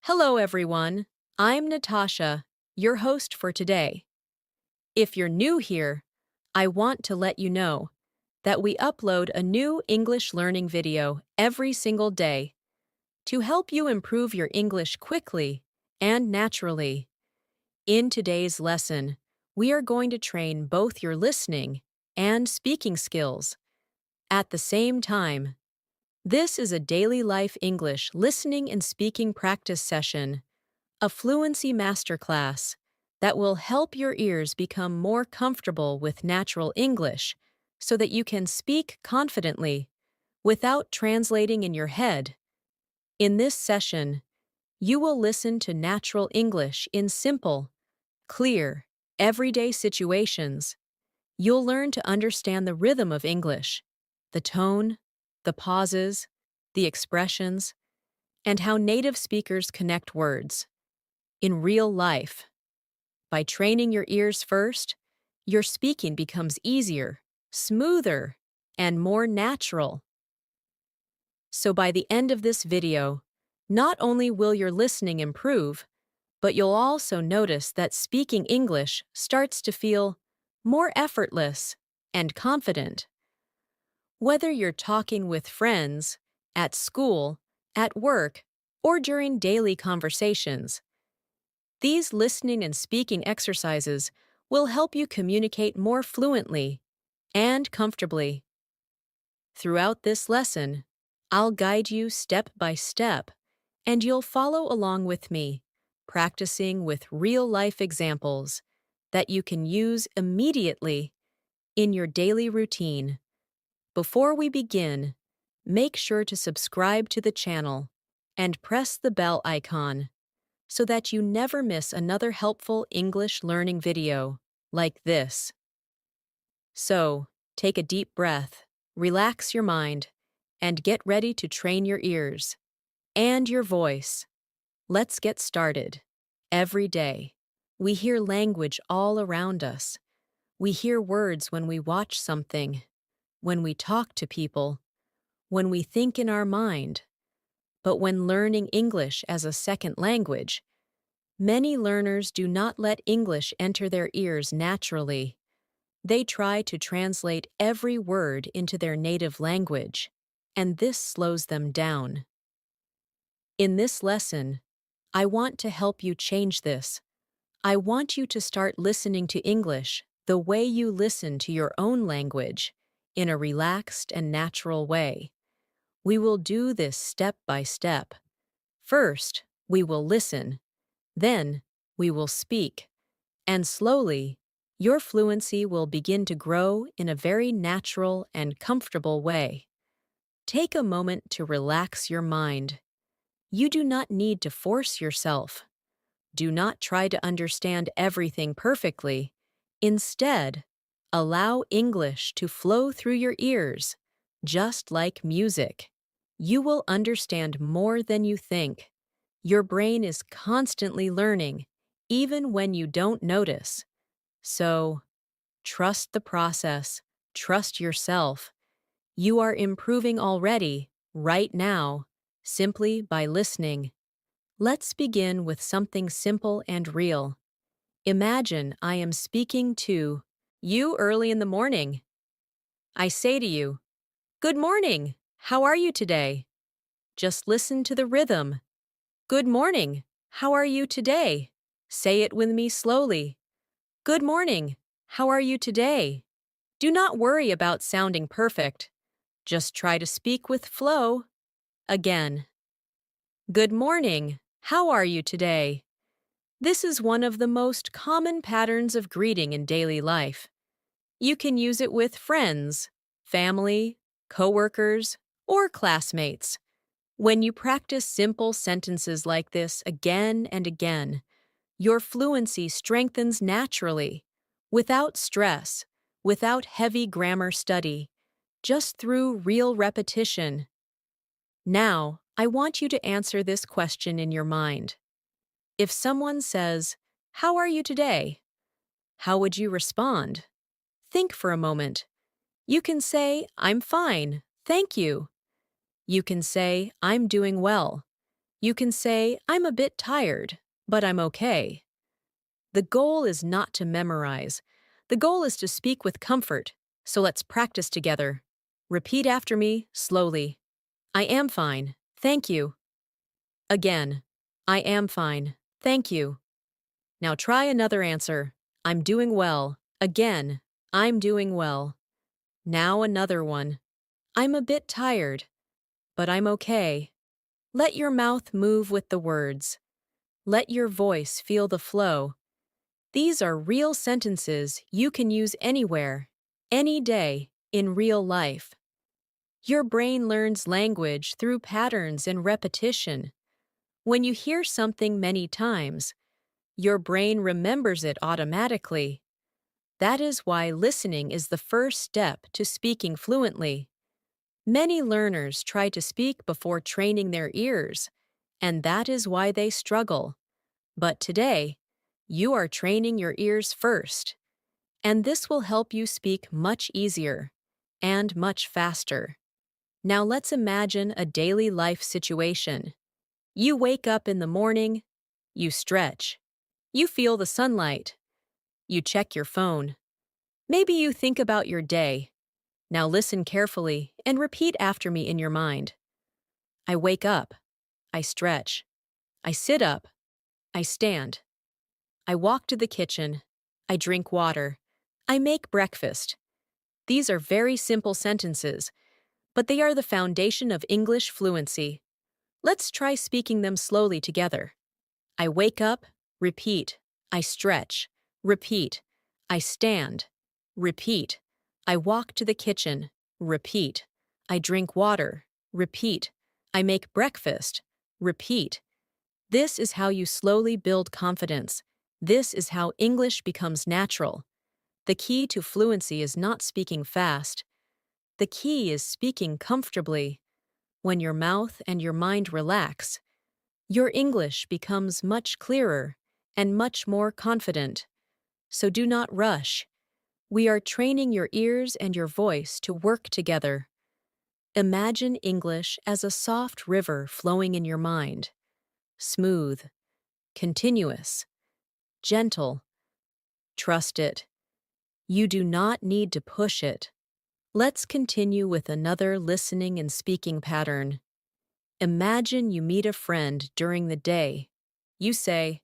Hello, everyone. I'm Natasha, your host for today. If you're new here, I want to let you know that we upload a new English learning video every single day to help you improve your English quickly and naturally. In today's lesson, we are going to train both your listening and speaking skills at the same time. This is a daily life English listening and speaking practice session, a fluency masterclass that will help your ears become more comfortable with natural English so that you can speak confidently without translating in your head. In this session, you will listen to natural English in simple, clear, everyday situations. You'll learn to understand the rhythm of English, the tone, the pauses, the expressions, and how native speakers connect words in real life. By training your ears first, your speaking becomes easier, smoother, and more natural. So by the end of this video, not only will your listening improve, but you'll also notice that speaking English starts to feel more effortless and confident. Whether you're talking with friends, at school, at work, or during daily conversations, these listening and speaking exercises will help you communicate more fluently and comfortably. Throughout this lesson, I'll guide you step by step, and you'll follow along with me, practicing with real-life examples that you can use immediately in your daily routine. Before we begin, make sure to subscribe to the channel and press the bell icon so that you never miss another helpful English learning video like this. So, take a deep breath, relax your mind, and get ready to train your ears and your voice. Let's get started. Every day, we hear language all around us. We hear words when we watch something, when we talk to people, when we think in our mind. But when learning English as a second language, many learners do not let English enter their ears naturally. They try to translate every word into their native language, and this slows them down. In this lesson, I want to help you change this. I want you to start listening to English the way you listen to your own language, in a relaxed and natural way. We will do this step by step. First, we will listen. Then, we will speak. And slowly, your fluency will begin to grow in a very natural and comfortable way. Take a moment to relax your mind. You do not need to force yourself. Do not try to understand everything perfectly. Instead, allow English to flow through your ears, just like music. You will understand more than you think. Your brain is constantly learning, even when you don't notice. So, trust the process, trust yourself. You are improving already, right now, simply by listening. Let's begin with something simple and real. Imagine I am speaking to you early in the morning. I say to you, "Good morning, how are you today?" Just listen to the rhythm. "Good morning, how are you today?" Say it with me slowly. "Good morning, how are you today?" Do not worry about sounding perfect. Just try to speak with flow. Again. "Good morning, how are you today?" This is one of the most common patterns of greeting in daily life. You can use it with friends, family, coworkers, or classmates. When you practice simple sentences like this again and again, your fluency strengthens naturally, without stress, without heavy grammar study, just through real repetition. Now, I want you to answer this question in your mind. If someone says, "How are you today?" how would you respond? Think for a moment. You can say, "I'm fine, thank you." You can say, "I'm doing well." You can say, I'm a bit tired, but I'm okay. The goal is not to memorize. The goal is to speak with comfort. So let's practice together. Repeat after me, slowly. I am fine. Thank you. Again. I am fine. Thank you. Now try another answer. I'm doing well. Again. I'm doing well. Now another one. I'm a bit tired, but I'm okay. Let your mouth move with the words. Let your voice feel the flow. These are real sentences you can use anywhere, any day, in real life. Your brain learns language through patterns and repetition. When you hear something many times, your brain remembers it automatically. That is why listening is the first step to speaking fluently. Many learners try to speak before training their ears, and that is why they struggle. But today, you are training your ears first, and this will help you speak much easier and much faster. Now let's imagine a daily life situation. You wake up in the morning, you stretch, you feel the sunlight, you check your phone. Maybe you think about your day. Now listen carefully and repeat after me in your mind. I wake up, I stretch, I sit up, I stand. I walk to the kitchen, I drink water, I make breakfast. These are very simple sentences, but they are the foundation of English fluency. Let's try speaking them slowly together. I wake up, repeat. I stretch, repeat. I stand, repeat. I walk to the kitchen, repeat. I drink water, repeat. I make breakfast, repeat. This is how you slowly build confidence. This is how English becomes natural. The key to fluency is not speaking fast. The key is speaking comfortably. When your mouth and your mind relax, your English becomes much clearer and much more confident. So do not rush. We are training your ears and your voice to work together. Imagine English as a soft river flowing in your mind. Smooth, continuous, gentle. Trust it. You do not need to push it. Let's continue with another listening and speaking pattern. Imagine you meet a friend during the day. You say,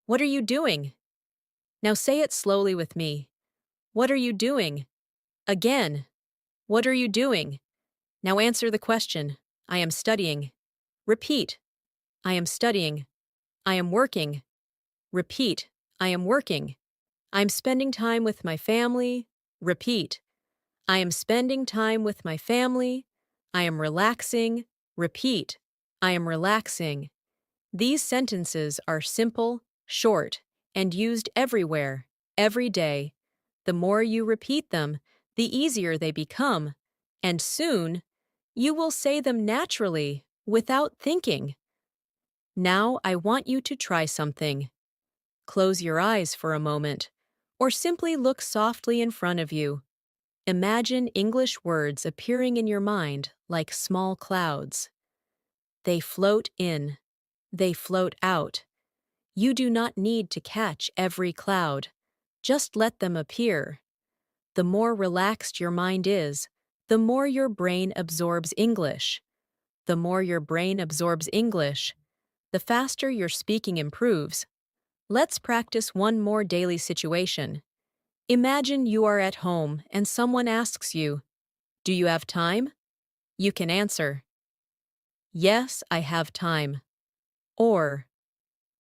"What are you doing?" Now say it slowly with me. What are you doing? Again. What are you doing? Now answer the question. I am studying. Repeat. I am studying. I am working. Repeat. I am working. I'm spending time with my family. Repeat. I am spending time with my family. I am relaxing. Repeat. I am relaxing. These sentences are simple, short, and used everywhere, every day. The more you repeat them, the easier they become, and soon, you will say them naturally, without thinking. Now I want you to try something. Close your eyes for a moment, or simply look softly in front of you. Imagine English words appearing in your mind like small clouds. They float in. They float out. You do not need to catch every cloud. Just let them appear. The more relaxed your mind is, the more your brain absorbs English. The more your brain absorbs English, the faster your speaking improves. Let's practice one more daily situation. Imagine you are at home and someone asks you, "Do you have time?" You can answer, "Yes, I have time." Or,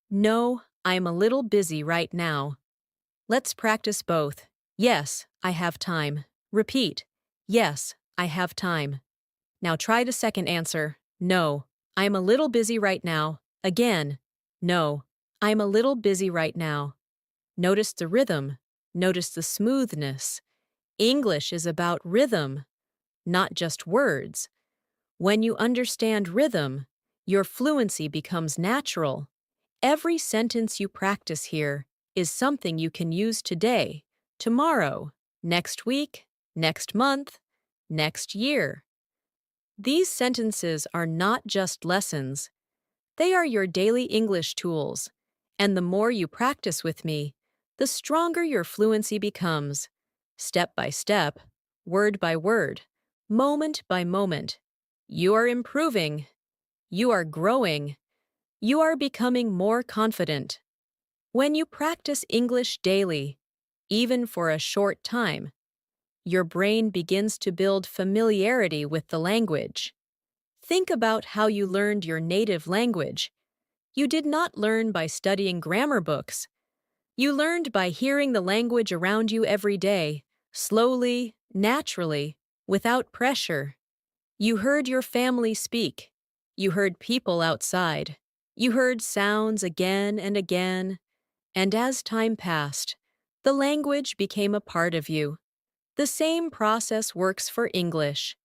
"No, I'm a little busy right now." Let's practice both. Yes, I have time. Repeat. Yes, I have time. Now try the second answer. No, I'm a little busy right now. Again. No, I'm a little busy right now. Notice the rhythm. Notice the smoothness. English is about rhythm, not just words. When you understand rhythm, your fluency becomes natural. Every sentence you practice here is something you can use today, tomorrow, next week, next month, next year. These sentences are not just lessons. They are your daily English tools, and the more you practice with me, the stronger your fluency becomes. Step by step, word by word, moment by moment. You are improving. You are growing. You are becoming more confident. When you practice English daily, even for a short time, your brain begins to build familiarity with the language. Think about how you learned your native language. You did not learn by studying grammar books. You learned by hearing the language around you every day, slowly, naturally, without pressure. You heard your family speak. You heard people outside. You heard sounds again and again. And as time passed, the language became a part of you. The same process works for English.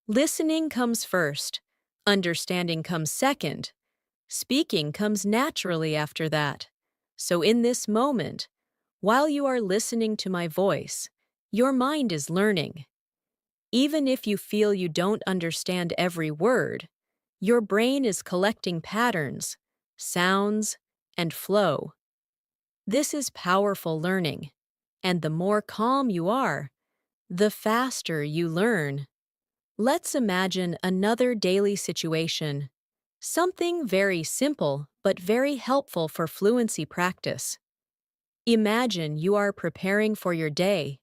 Listening comes first. Understanding comes second. Speaking comes naturally after that. So in this moment, while you are listening to my voice, your mind is learning. Even if you feel you don't understand every word, your brain is collecting patterns, sounds, and flow. This is powerful learning, and the more calm you are, the faster you learn. Let's imagine another daily situation. Something very simple but very helpful for fluency practice. Imagine you are preparing for your day.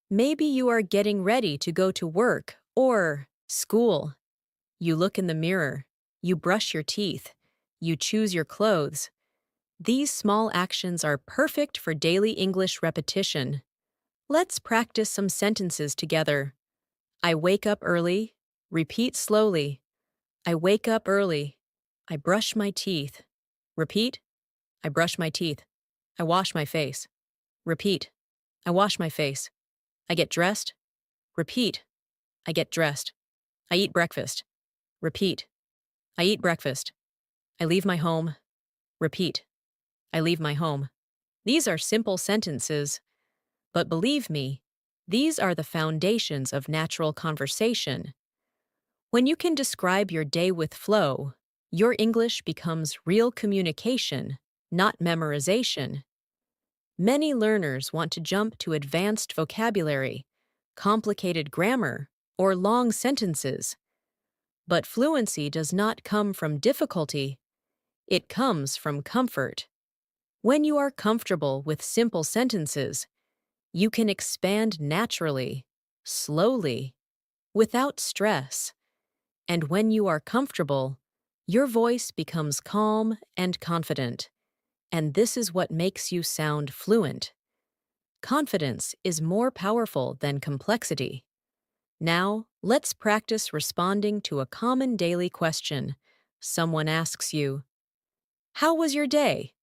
Maybe you are getting ready to go to work or school. You look in the mirror. You brush your teeth. You choose your clothes. These small actions are perfect for daily English repetition. Let's practice some sentences together. I wake up early. Repeat slowly. I wake up early. I brush my teeth. Repeat. I brush my teeth. I wash my face. Repeat. I wash my face. I get dressed. Repeat. I get dressed. I eat breakfast. Repeat. I eat breakfast. I leave my home. Repeat. I leave my home. These are simple sentences, but believe me, these are the foundations of natural conversation. When you can describe your day with flow, your English becomes real communication, not memorization. Many learners want to jump to advanced vocabulary, complicated grammar, or long sentences. But fluency does not come from difficulty, it comes from comfort. When you are comfortable with simple sentences, you can expand naturally, slowly, without stress. And when you are comfortable, your voice becomes calm and confident. And this is what makes you sound fluent. Confidence is more powerful than complexity. Now, let's practice responding to a common daily question. Someone asks you, "How was your day?"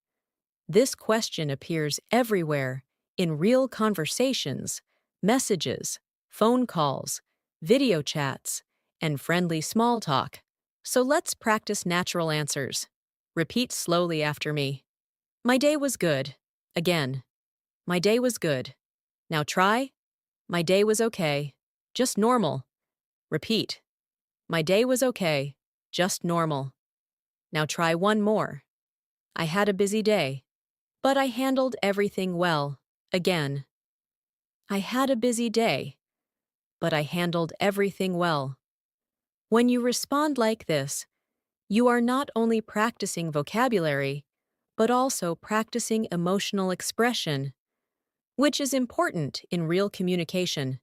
This question appears everywhere, in real conversations, messages, phone calls, video chats, and friendly small talk. So let's practice natural answers. Repeat slowly after me. My day was good. Again. My day was good. Now try. My day was okay. Just normal. Repeat. My day was okay. Just normal. Now try one more. I had a busy day, but I handled everything well. Again. I had a busy day, but I handled everything well. When you respond like this, you are not only practicing vocabulary, but also practicing emotional expression, which is important in real communication.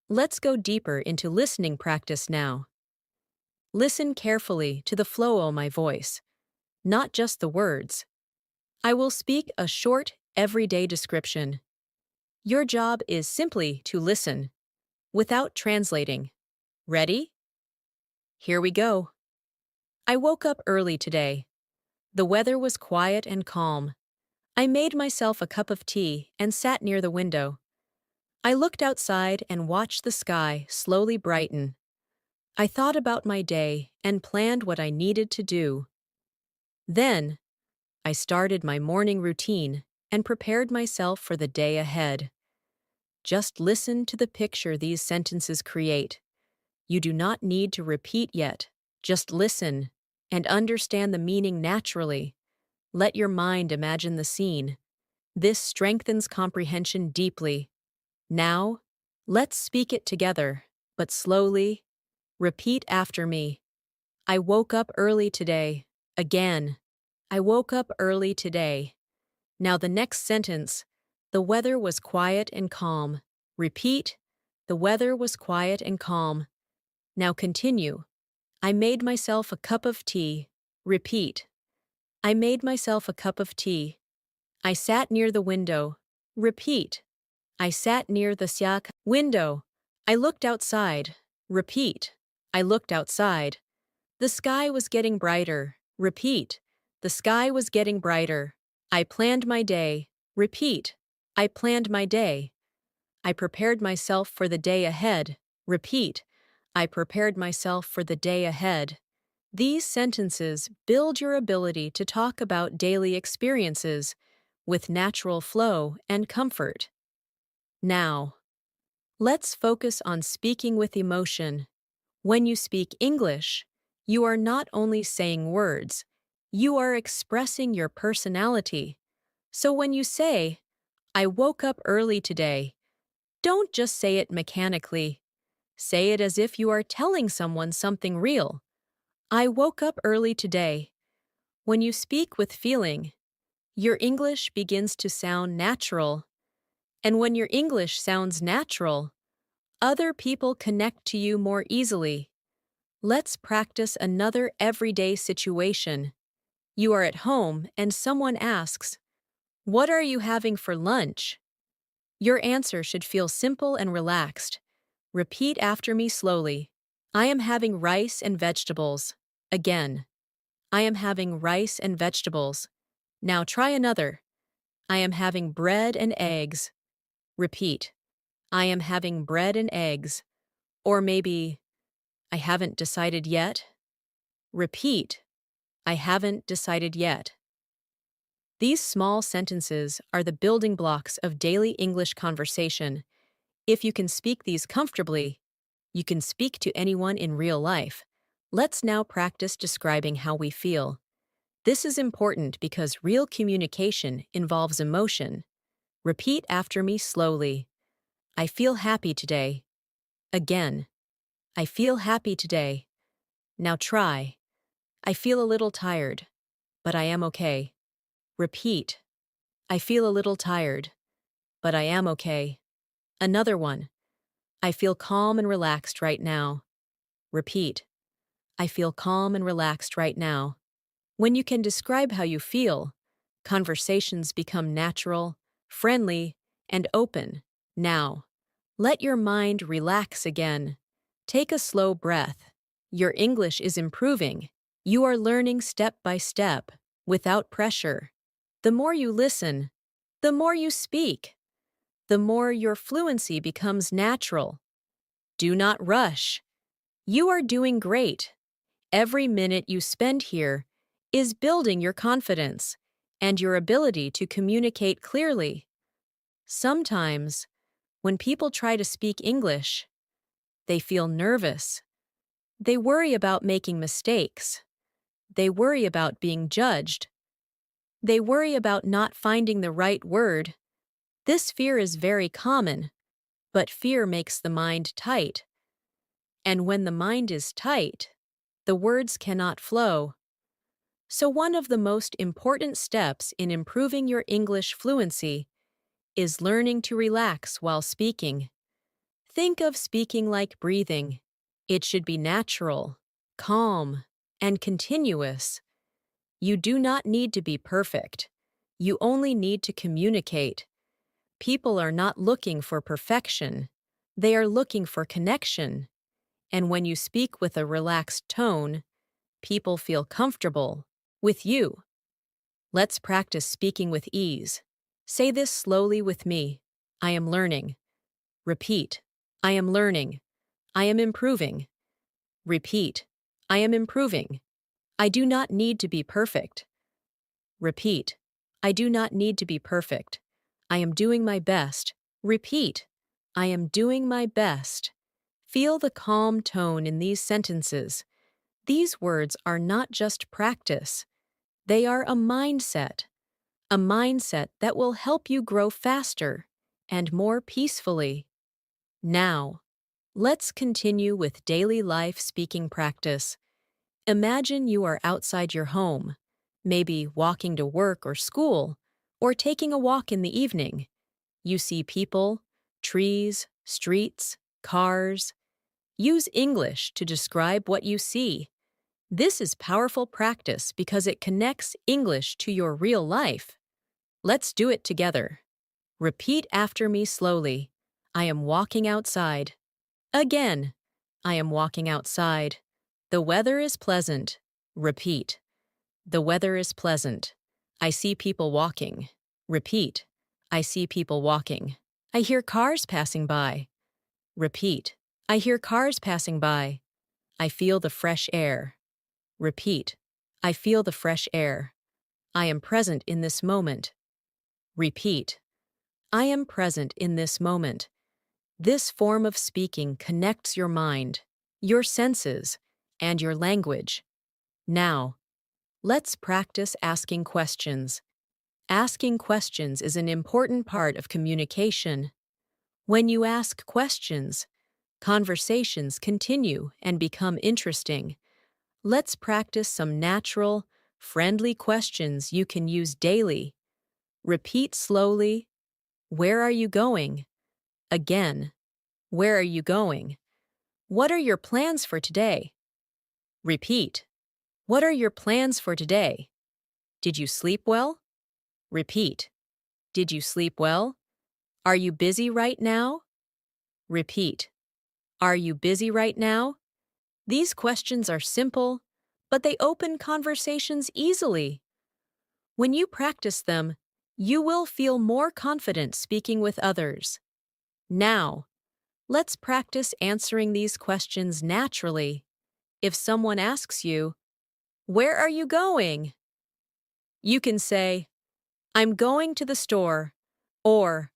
Let's go deeper into listening practice now. Listen carefully to the flow of my voice, not just the words. I will speak a short, everyday description. Your job is simply to listen, without translating. Ready? Here we go. I woke up early today. The weather was quiet and calm. I made myself a cup of tea and sat near the window. I looked outside and watched the sky slowly brighten. I thought about my day and planned what I needed to do. Then, I started my morning routine and prepared myself for the day ahead. Just listen to the picture these sentences create. You do not need to repeat yet. Just listen. and understand the meaning naturally. Let your mind imagine the scene. This strengthens comprehension deeply. Now, let's speak it together, but slowly. Repeat after me. I woke up early today. Again. I woke up early today. Now the next sentence. The weather was quiet and calm. Repeat. The weather was quiet and calm. Now continue. I made myself a cup of tea. Repeat. I made myself a cup of tea. I sat near the window. Repeat. I sat near the siak window. I looked outside. Repeat. I looked outside. The sky was getting brighter. Repeat. The sky was getting brighter. I planned my day. Repeat. I planned my day. I prepared myself for the day ahead. Repeat. I prepared myself for the day ahead. These sentences build your ability to talk about daily experiences with natural flow and comfort. Now, let's focus on speaking with emotion. When you speak English, you are not only saying words, you are expressing your personality. So when you say, I woke up early today, don't just say it mechanically. Say it as if you are telling someone something real. I woke up early today. When you speak with feeling, your English begins to sound natural. And when your English sounds natural, other people connect to you more easily. Let's practice another everyday situation. You are at home and someone asks, what are you having for lunch? Your answer should feel simple and relaxed. Repeat after me slowly. I am having rice and vegetables. Again. I am having rice and vegetables. Now try another. I am having bread and eggs. Repeat. I am having bread and eggs. Or maybe, I haven't decided yet. Repeat. I haven't decided yet. These small sentences are the building blocks of daily English conversation. If you can speak these comfortably, you can speak to anyone in real life. Let's now practice describing how we feel. This is important because real communication involves emotion. Repeat after me slowly. I feel happy today. Again. I feel happy today. Now try. I feel a little tired, but I am okay. Repeat. I feel a little tired, but I am okay. Another one. I feel calm and relaxed right now. Repeat. I feel calm and relaxed right now. When you can describe how you feel, conversations become natural, friendly, and open. Now, let your mind relax again. Take a slow breath. Your English is improving. You are learning step by step, without pressure. The more you listen, the more you speak, the more your fluency becomes natural. Do not rush. You are doing great. Every minute you spend here is building your confidence and your ability to communicate clearly. Sometimes, when people try to speak English, they feel nervous. They worry about making mistakes. They worry about being judged. They worry about not finding the right word. This fear is very common, but fear makes the mind tight. And when the mind is tight, the words cannot flow. So one of the most important steps in improving your English fluency is learning to relax while speaking. Think of speaking like breathing. It should be natural, calm, and continuous. You do not need to be perfect. You only need to communicate. People are not looking for perfection. They are looking for connection. And when you speak with a relaxed tone, people feel comfortable with you. Let's practice speaking with ease. Say this slowly with me. I am learning. Repeat. I am learning. I am improving. Repeat. I am improving. I do not need to be perfect. Repeat. I do not need to be perfect. I am doing my best. Repeat. I am doing my best. Feel the calm tone in these sentences. These words are not just practice, they are a mindset that will help you grow faster and more peacefully. Now, let's continue with daily life speaking practice. Imagine you are outside your home, maybe walking to work or school, or taking a walk in the evening. You see people, trees, streets, cars. Use English to describe what you see. This is powerful practice because it connects English to your real life. Let's do it together. Repeat after me slowly. I am walking outside. Again. I am walking outside. The weather is pleasant. Repeat. The weather is pleasant. I see people walking. Repeat. I see people walking. I hear cars passing by. Repeat. I hear cars passing by. I feel the fresh air. Repeat. I feel the fresh air. I am present in this moment. Repeat. I am present in this moment. This form of speaking connects your mind, your senses, and your language. Now, let's practice asking questions. Asking questions is an important part of communication. When you ask questions, conversations continue and become interesting. Let's practice some natural, friendly questions you can use daily. Repeat slowly. Where are you going? Again. Where are you going? What are your plans for today? Repeat. What are your plans for today? Did you sleep well? Repeat. Did you sleep well? Are you busy right now? Repeat. Are you busy right now? These questions are simple, but they open conversations easily. When you practice them, you will feel more confident speaking with others. Now, let's practice answering these questions naturally. If someone asks you, "Where are you going?" you can say, "I'm going to the store," or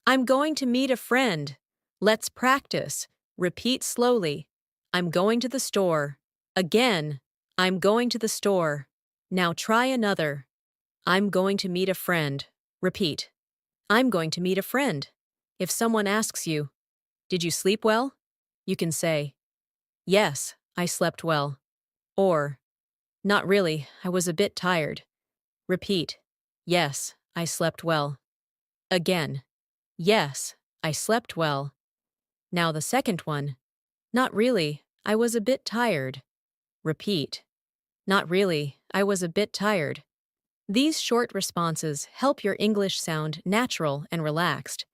"I'm going to meet a friend." Let's practice. Repeat slowly. I'm going to the store. Again, I'm going to the store. Now try another. I'm going to meet a friend. Repeat. I'm going to meet a friend. If someone asks you, "Did you sleep well?" you can say, "Yes, I slept well." Or, "Not really, I was a bit tired." Repeat. Yes, I slept well. Again. Yes, I slept well. Now the second one. Not really, I was a bit tired. Repeat. Not really, I was a bit tired. These short responses help your English sound natural and relaxed.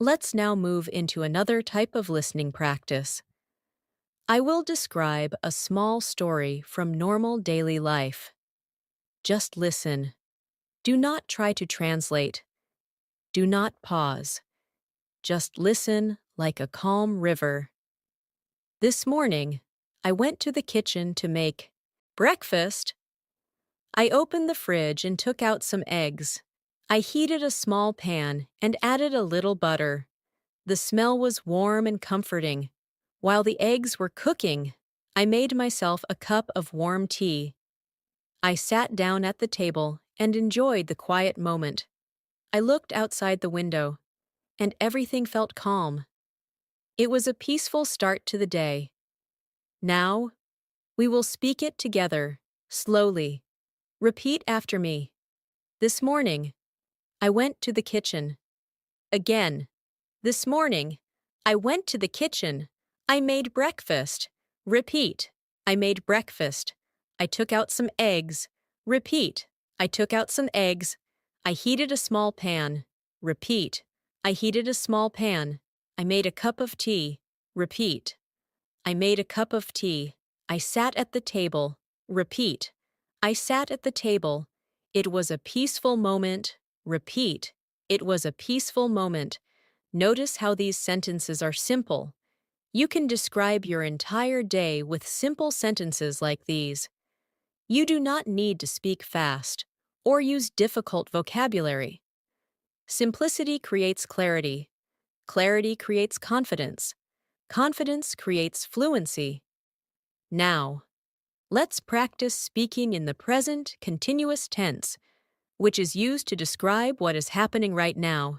Let's now move into another type of listening practice. I will describe a small story from normal daily life. Just listen. Do not try to translate. Do not pause. Just listen like a calm river. This morning, I went to the kitchen to make breakfast. I opened the fridge and took out some eggs. I heated a small pan and added a little butter. The smell was warm and comforting. While the eggs were cooking, I made myself a cup of warm tea. I sat down at the table and enjoyed the quiet moment. I looked outside the window, and everything felt calm. It was a peaceful start to the day. Now, we will speak it together, slowly. Repeat after me. This morning, I went to the kitchen. Again. This morning, I went to the kitchen. I made breakfast. Repeat. I made breakfast. I took out some eggs. Repeat. I took out some eggs. I heated a small pan. Repeat. I heated a small pan. I made a cup of tea. Repeat. I made a cup of tea. I sat at the table. Repeat. I sat at the table. It was a peaceful moment. Repeat. It was a peaceful moment. Notice how these sentences are simple. You can describe your entire day with simple sentences like these. You do not need to speak fast or use difficult vocabulary. Simplicity creates clarity. Clarity creates confidence. Confidence creates fluency. Now, Let's practice speaking in the present continuous tense, which is used to describe what is happening right now.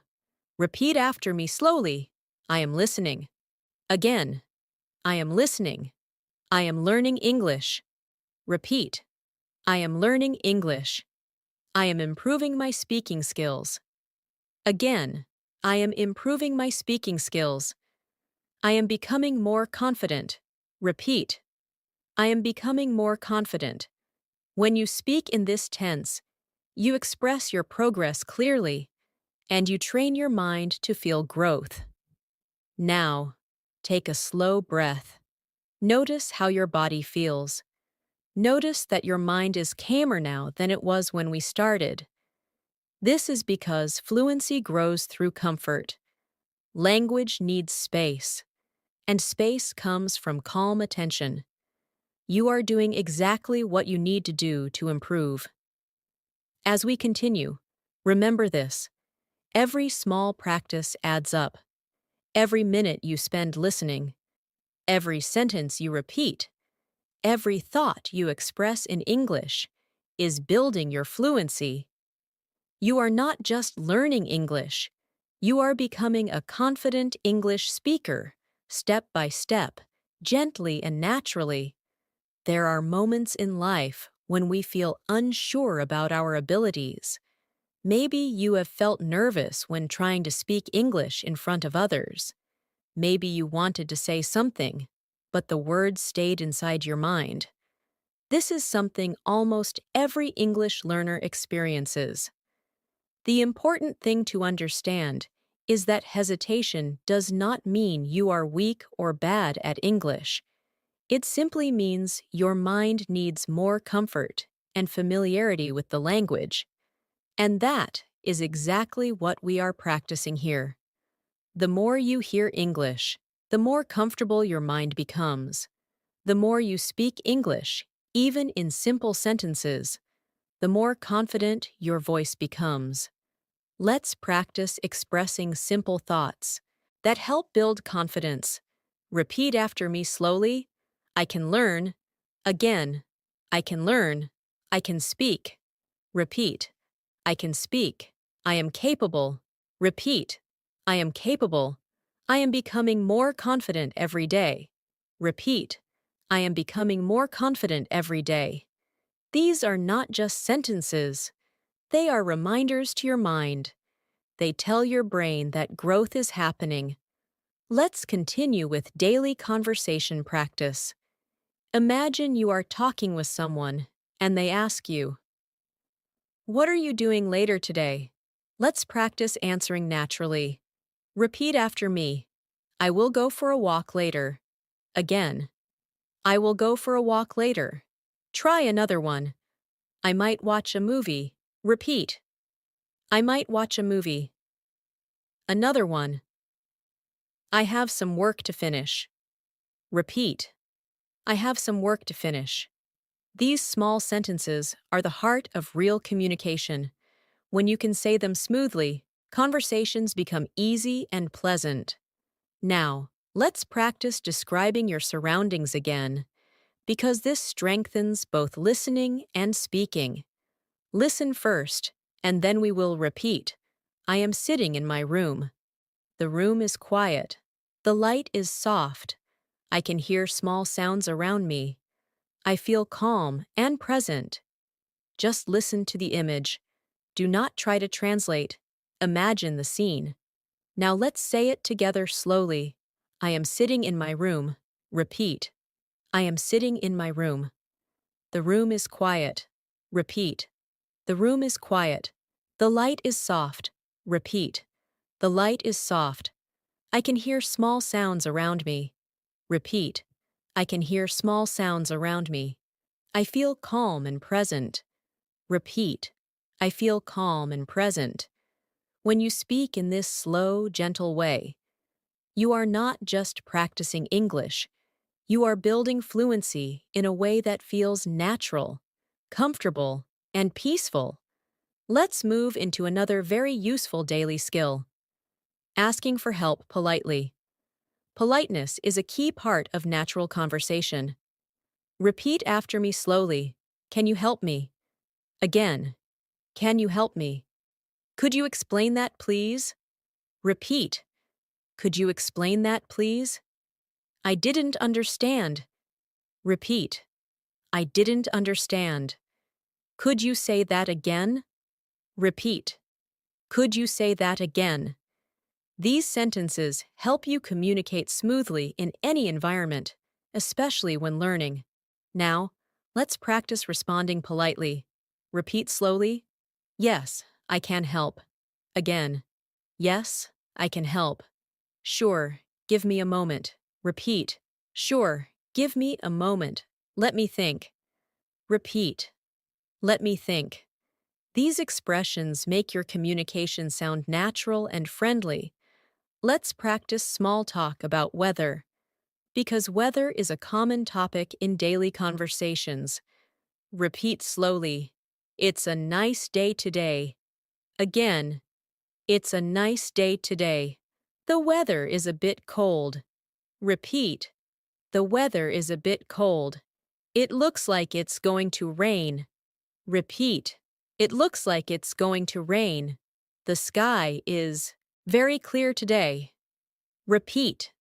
Repeat after me slowly. I am listening. Again. I am listening. I am learning English. Repeat. I am learning English. I am improving my speaking skills. Again. I am improving my speaking skills. I am becoming more confident. Repeat. I am becoming more confident. When you speak in this tense, you express your progress clearly, and you train your mind to feel growth. Now, take a slow breath. Notice how your body feels. Notice that your mind is calmer now than it was when we started. This is because fluency grows through comfort. Language needs space, and space comes from calm attention. You are doing exactly what you need to do to improve. As we continue, remember this. Every small practice adds up. Every minute you spend listening, every sentence you repeat, every thought you express in English is building your fluency. You are not just learning English, you are becoming a confident English speaker, step by step, gently and naturally. There are moments in life when we feel unsure about our abilities. Maybe you have felt nervous when trying to speak English in front of others. Maybe you wanted to say something, but the words stayed inside your mind. This is something almost every English learner experiences. The important thing to understand is that hesitation does not mean you are weak or bad at English. It simply means your mind needs more comfort and familiarity with the language. And that is exactly what we are practicing here. The more you hear English, the more comfortable your mind becomes. The more you speak English, even in simple sentences, the more confident your voice becomes. Let's practice expressing simple thoughts that help build confidence. Repeat after me slowly. I can learn. Again. I can learn. I can speak. Repeat. I can speak. I am capable. Repeat. I am capable. I am becoming more confident every day. Repeat. I am becoming more confident every day. These are not just sentences. They are reminders to your mind. They tell your brain that growth is happening. Let's continue with daily conversation practice. Imagine you are talking with someone, and they ask you, "What are you doing later today?" Let's practice answering naturally. Repeat after me. I will go for a walk later. Again. I will go for a walk later. Try another one. I might watch a movie. Repeat. I might watch a movie. Another one. I have some work to finish. Repeat. I have some work to finish. These small sentences are the heart of real communication. When you can say them smoothly, conversations become easy and pleasant. Now, let's practice describing your surroundings again, because this strengthens both listening and speaking. Listen first, and then we will repeat. I am sitting in my room. The room is quiet. The light is soft. I can hear small sounds around me. I feel calm and present. Just listen to the image. Do not try to translate. Imagine the scene. Now let's say it together slowly. I am sitting in my room. Repeat. I am sitting in my room. The room is quiet. Repeat. The room is quiet. The light is soft. Repeat. The light is soft. I can hear small sounds around me. Repeat. I can hear small sounds around me. I feel calm and present. Repeat. I feel calm and present. When you speak in this slow, gentle way, you are not just practicing English. You are building fluency in a way that feels natural, comfortable, and peaceful. Let's move into another very useful daily skill. Asking for help politely. Politeness is a key part of natural conversation. Repeat after me slowly. Can you help me? Again. Can you help me? Could you explain that, please? Repeat. Could you explain that, please? I didn't understand. Repeat. I didn't understand. Could you say that again? Repeat. Could you say that again? These sentences help you communicate smoothly in any environment, especially when learning. Now, let's practice responding politely. Repeat slowly. Yes, I can help. Again. Yes, I can help. Sure, give me a moment. Repeat. Sure, give me a moment. Let me think. Repeat. Let me think. These expressions make your communication sound natural and friendly. Let's practice small talk about weather, because weather is a common topic in daily conversations. Repeat slowly. It's a nice day today. Again. It's a nice day today. The weather is a bit cold. Repeat. The weather is a bit cold. It looks like it's going to rain. Repeat. It looks like it's going to rain. The sky is very clear today. Repeat.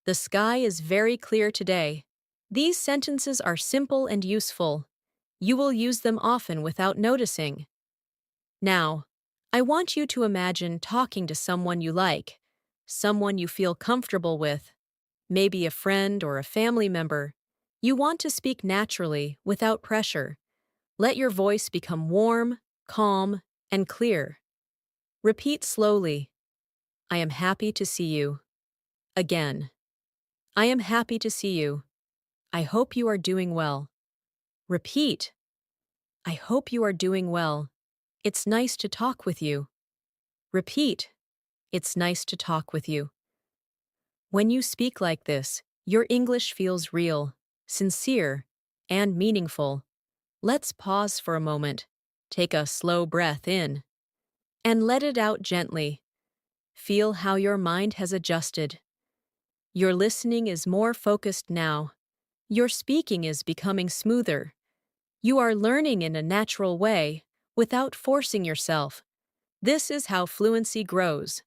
The sky is very clear today. These sentences are simple and useful. You will use them often without noticing. Now, I want you to imagine talking to someone you like, someone you feel comfortable with, maybe a friend or a family member. You want to speak naturally, without pressure. Let your voice become warm, calm, and clear. Repeat slowly. I am happy to see you. Again. I am happy to see you. I hope you are doing well. Repeat. I hope you are doing well. It's nice to talk with you. Repeat. It's nice to talk with you. When you speak like this, your English feels real, sincere, and meaningful. Let's pause for a moment. Take a slow breath in and let it out gently. Feel how your mind has adjusted. Your listening is more focused now. Your speaking is becoming smoother. You are learning in a natural way, without forcing yourself. This is how fluency grows.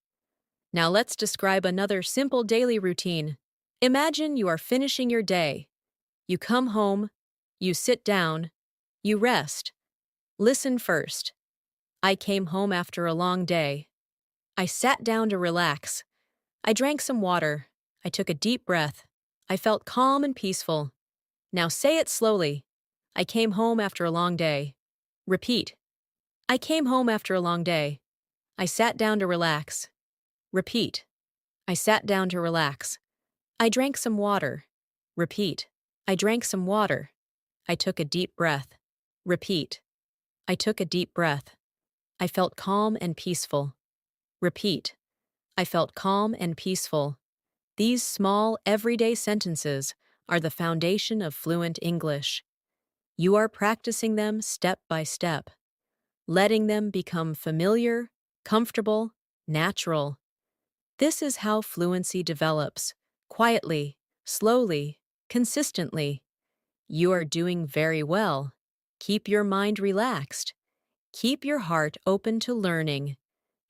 Now let's describe another simple daily routine. Imagine you are finishing your day. You come home, you sit down, you rest. Listen first. I came home after a long day. I sat down to relax. I drank some water. I took a deep breath. I felt calm and peaceful. Now say it slowly. I came home after a long day. Repeat. I came home after a long day. I sat down to relax. Repeat. I sat down to relax. I drank some water. Repeat. I drank some water. I took a deep breath. Repeat. I took a deep breath. I felt calm and peaceful. Repeat. I felt calm and peaceful. These small, everyday sentences are the foundation of fluent English. You are practicing them step by step, letting them become familiar, comfortable, natural. This is how fluency develops, quietly, slowly, consistently. You are doing very well. Keep your mind relaxed. Keep your heart open to learning.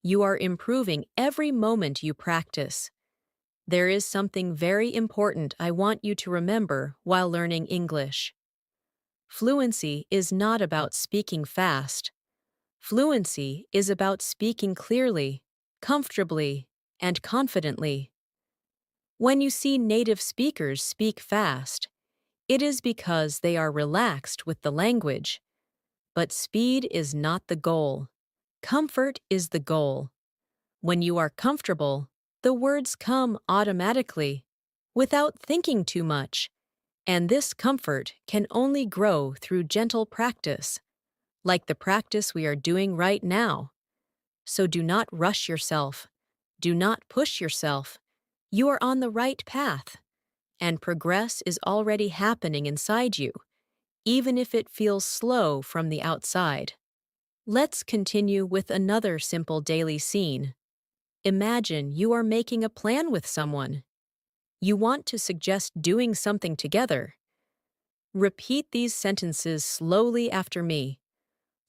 You are improving every moment you practice. There is something very important I want you to remember while learning English. Fluency is not about speaking fast. Fluency is about speaking clearly, comfortably, and confidently. When you see native speakers speak fast, it is because they are relaxed with the language. But speed is not the goal. Comfort is the goal. When you are comfortable, the words come automatically, without thinking too much, and this comfort can only grow through gentle practice, like the practice we are doing right now. So do not rush yourself. Do not push yourself. You are on the right path, and progress is already happening inside you, even if it feels slow from the outside. Let's continue with another simple daily scene. Imagine you are making a plan with someone. You want to suggest doing something together. Repeat these sentences slowly after me.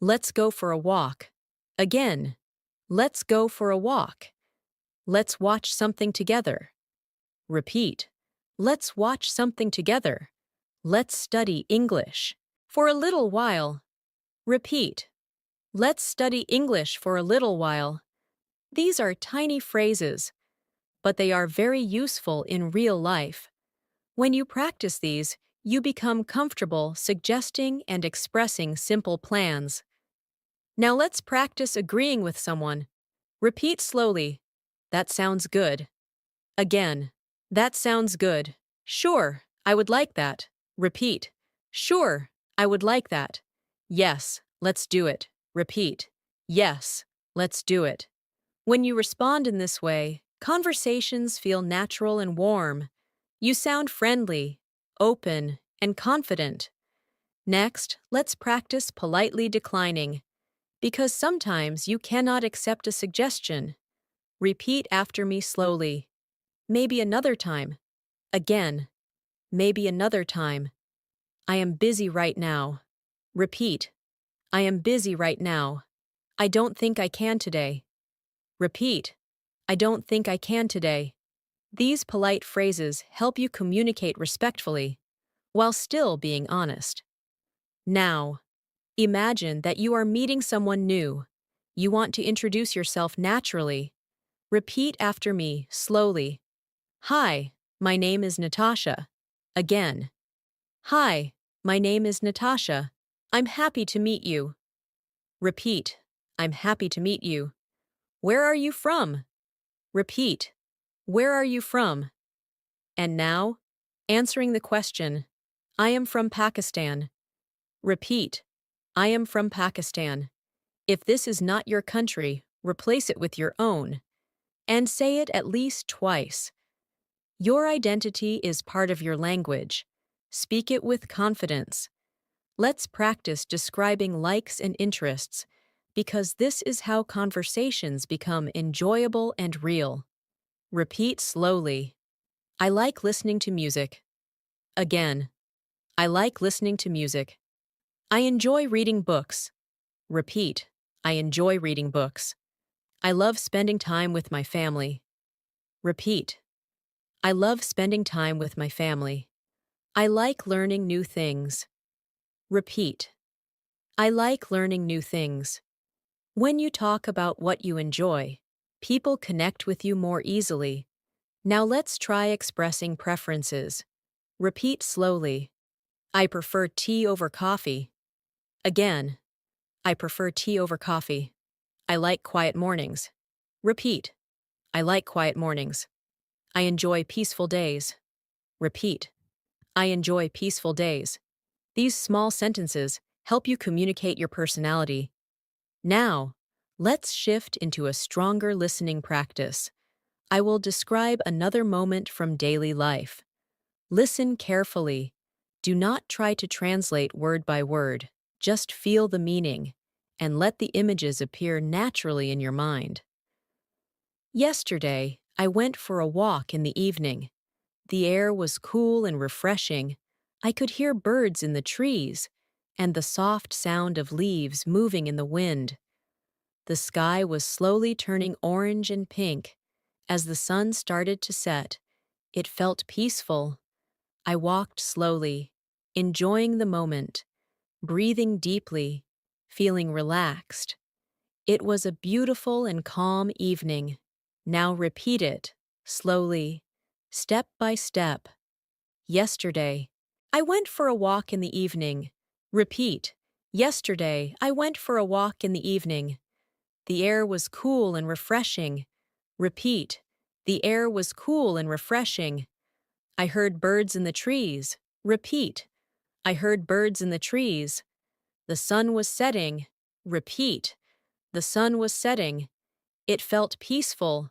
Let's go for a walk. Again. Let's go for a walk. Let's watch something together. Repeat. Let's watch something together. Let's study English. For a little while. Repeat. Let's study English for a little while. These are tiny phrases, but they are very useful in real life. When you practice these, you become comfortable suggesting and expressing simple plans. Now let's practice agreeing with someone. Repeat slowly. That sounds good. Again. That sounds good. Sure, I would like that. Repeat. Sure, I would like that. Yes, let's do it. Repeat. Yes, let's do it. When you respond in this way, conversations feel natural and warm. You sound friendly, open, and confident. Next, let's practice politely declining. Because sometimes you cannot accept a suggestion. Repeat after me slowly. Maybe another time. Again. Maybe another time. I am busy right now. Repeat. I am busy right now. I don't think I can today. Repeat. I don't think I can today. These polite phrases help you communicate respectfully, while still being honest. Now, imagine that you are meeting someone new. You want to introduce yourself naturally. Repeat after me, slowly. Hi, my name is Natasha. Again. Hi, my name is Natasha. I'm happy to meet you. Repeat. I'm happy to meet you. Where are you from? Repeat. Where are you from? And now, answering the question. I am from Pakistan. Repeat. I am from Pakistan. If this is not your country, replace it with your own. And say it at least twice. Your identity is part of your language. Speak it with confidence. Let's practice describing likes and interests, because this is how conversations become enjoyable and real. Repeat slowly. I like listening to music. Again. I like listening to music. I enjoy reading books. Repeat. I enjoy reading books. I love spending time with my family. Repeat. I love spending time with my family. I like learning new things. Repeat. I like learning new things. When you talk about what you enjoy, people connect with you more easily. Now let's try expressing preferences. Repeat slowly. I prefer tea over coffee. Again. I prefer tea over coffee. I like quiet mornings. Repeat. I like quiet mornings. I enjoy peaceful days. Repeat. I enjoy peaceful days. These small sentences help you communicate your personality. Now, let's shift into a stronger listening practice. I will describe another moment from daily life. Listen carefully. Do not try to translate word by word. Just feel the meaning, and let the images appear naturally in your mind. Yesterday, I went for a walk in the evening. The air was cool and refreshing. I could hear birds in the trees, and the soft sound of leaves moving in the wind. The sky was slowly turning orange and pink. As the sun started to set, it felt peaceful. I walked slowly, enjoying the moment, breathing deeply, feeling relaxed. It was a beautiful and calm evening. Now repeat it, slowly, step by step. Yesterday, I went for a walk in the evening. Repeat. Yesterday, I went for a walk in the evening. The air was cool and refreshing. Repeat. The air was cool and refreshing. I heard birds in the trees. Repeat. I heard birds in the trees. The sun was setting. Repeat. The sun was setting. It felt peaceful.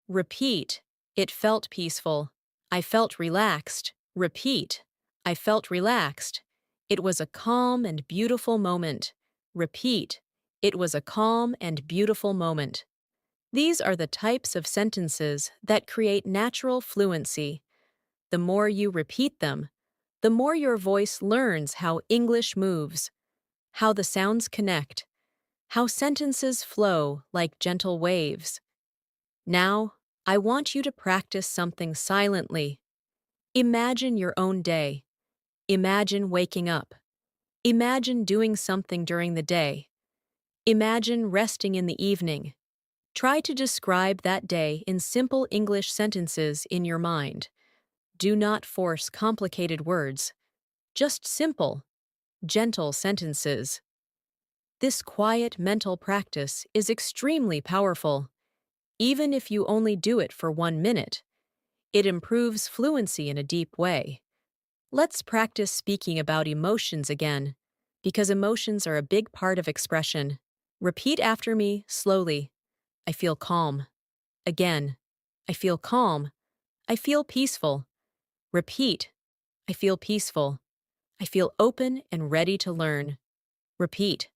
Repeat. It felt peaceful. I felt relaxed. Repeat. I felt relaxed. It was a calm and beautiful moment. Repeat. It was a calm and beautiful moment. These are the types of sentences that create natural fluency. The more you repeat them, the more your voice learns how English moves, how the sounds connect, how sentences flow like gentle waves. Now, I want you to practice something silently. Imagine your own day. Imagine waking up. Imagine doing something during the day. Imagine resting in the evening. Try to describe that day in simple English sentences in your mind. Do not force complicated words. Just simple, gentle sentences. This quiet mental practice is extremely powerful. Even if you only do it for 1 minute, it improves fluency in a deep way. Let's practice speaking about emotions again, because emotions are a big part of expression. Repeat after me slowly. I feel calm. Again. I feel calm. I feel peaceful. Repeat. I feel peaceful. I feel open and ready to learn. Repeat.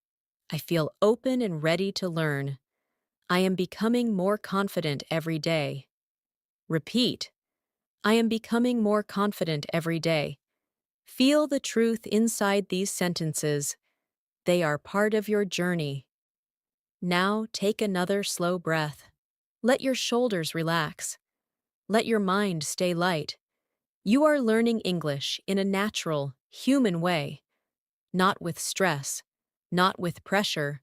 I feel open and ready to learn. I am becoming more confident every day. Repeat. I am becoming more confident every day. Feel the truth inside these sentences. They are part of your journey. Now take another slow breath. Let your shoulders relax. Let your mind stay light. You are learning English in a natural, human way, not with stress, not with pressure,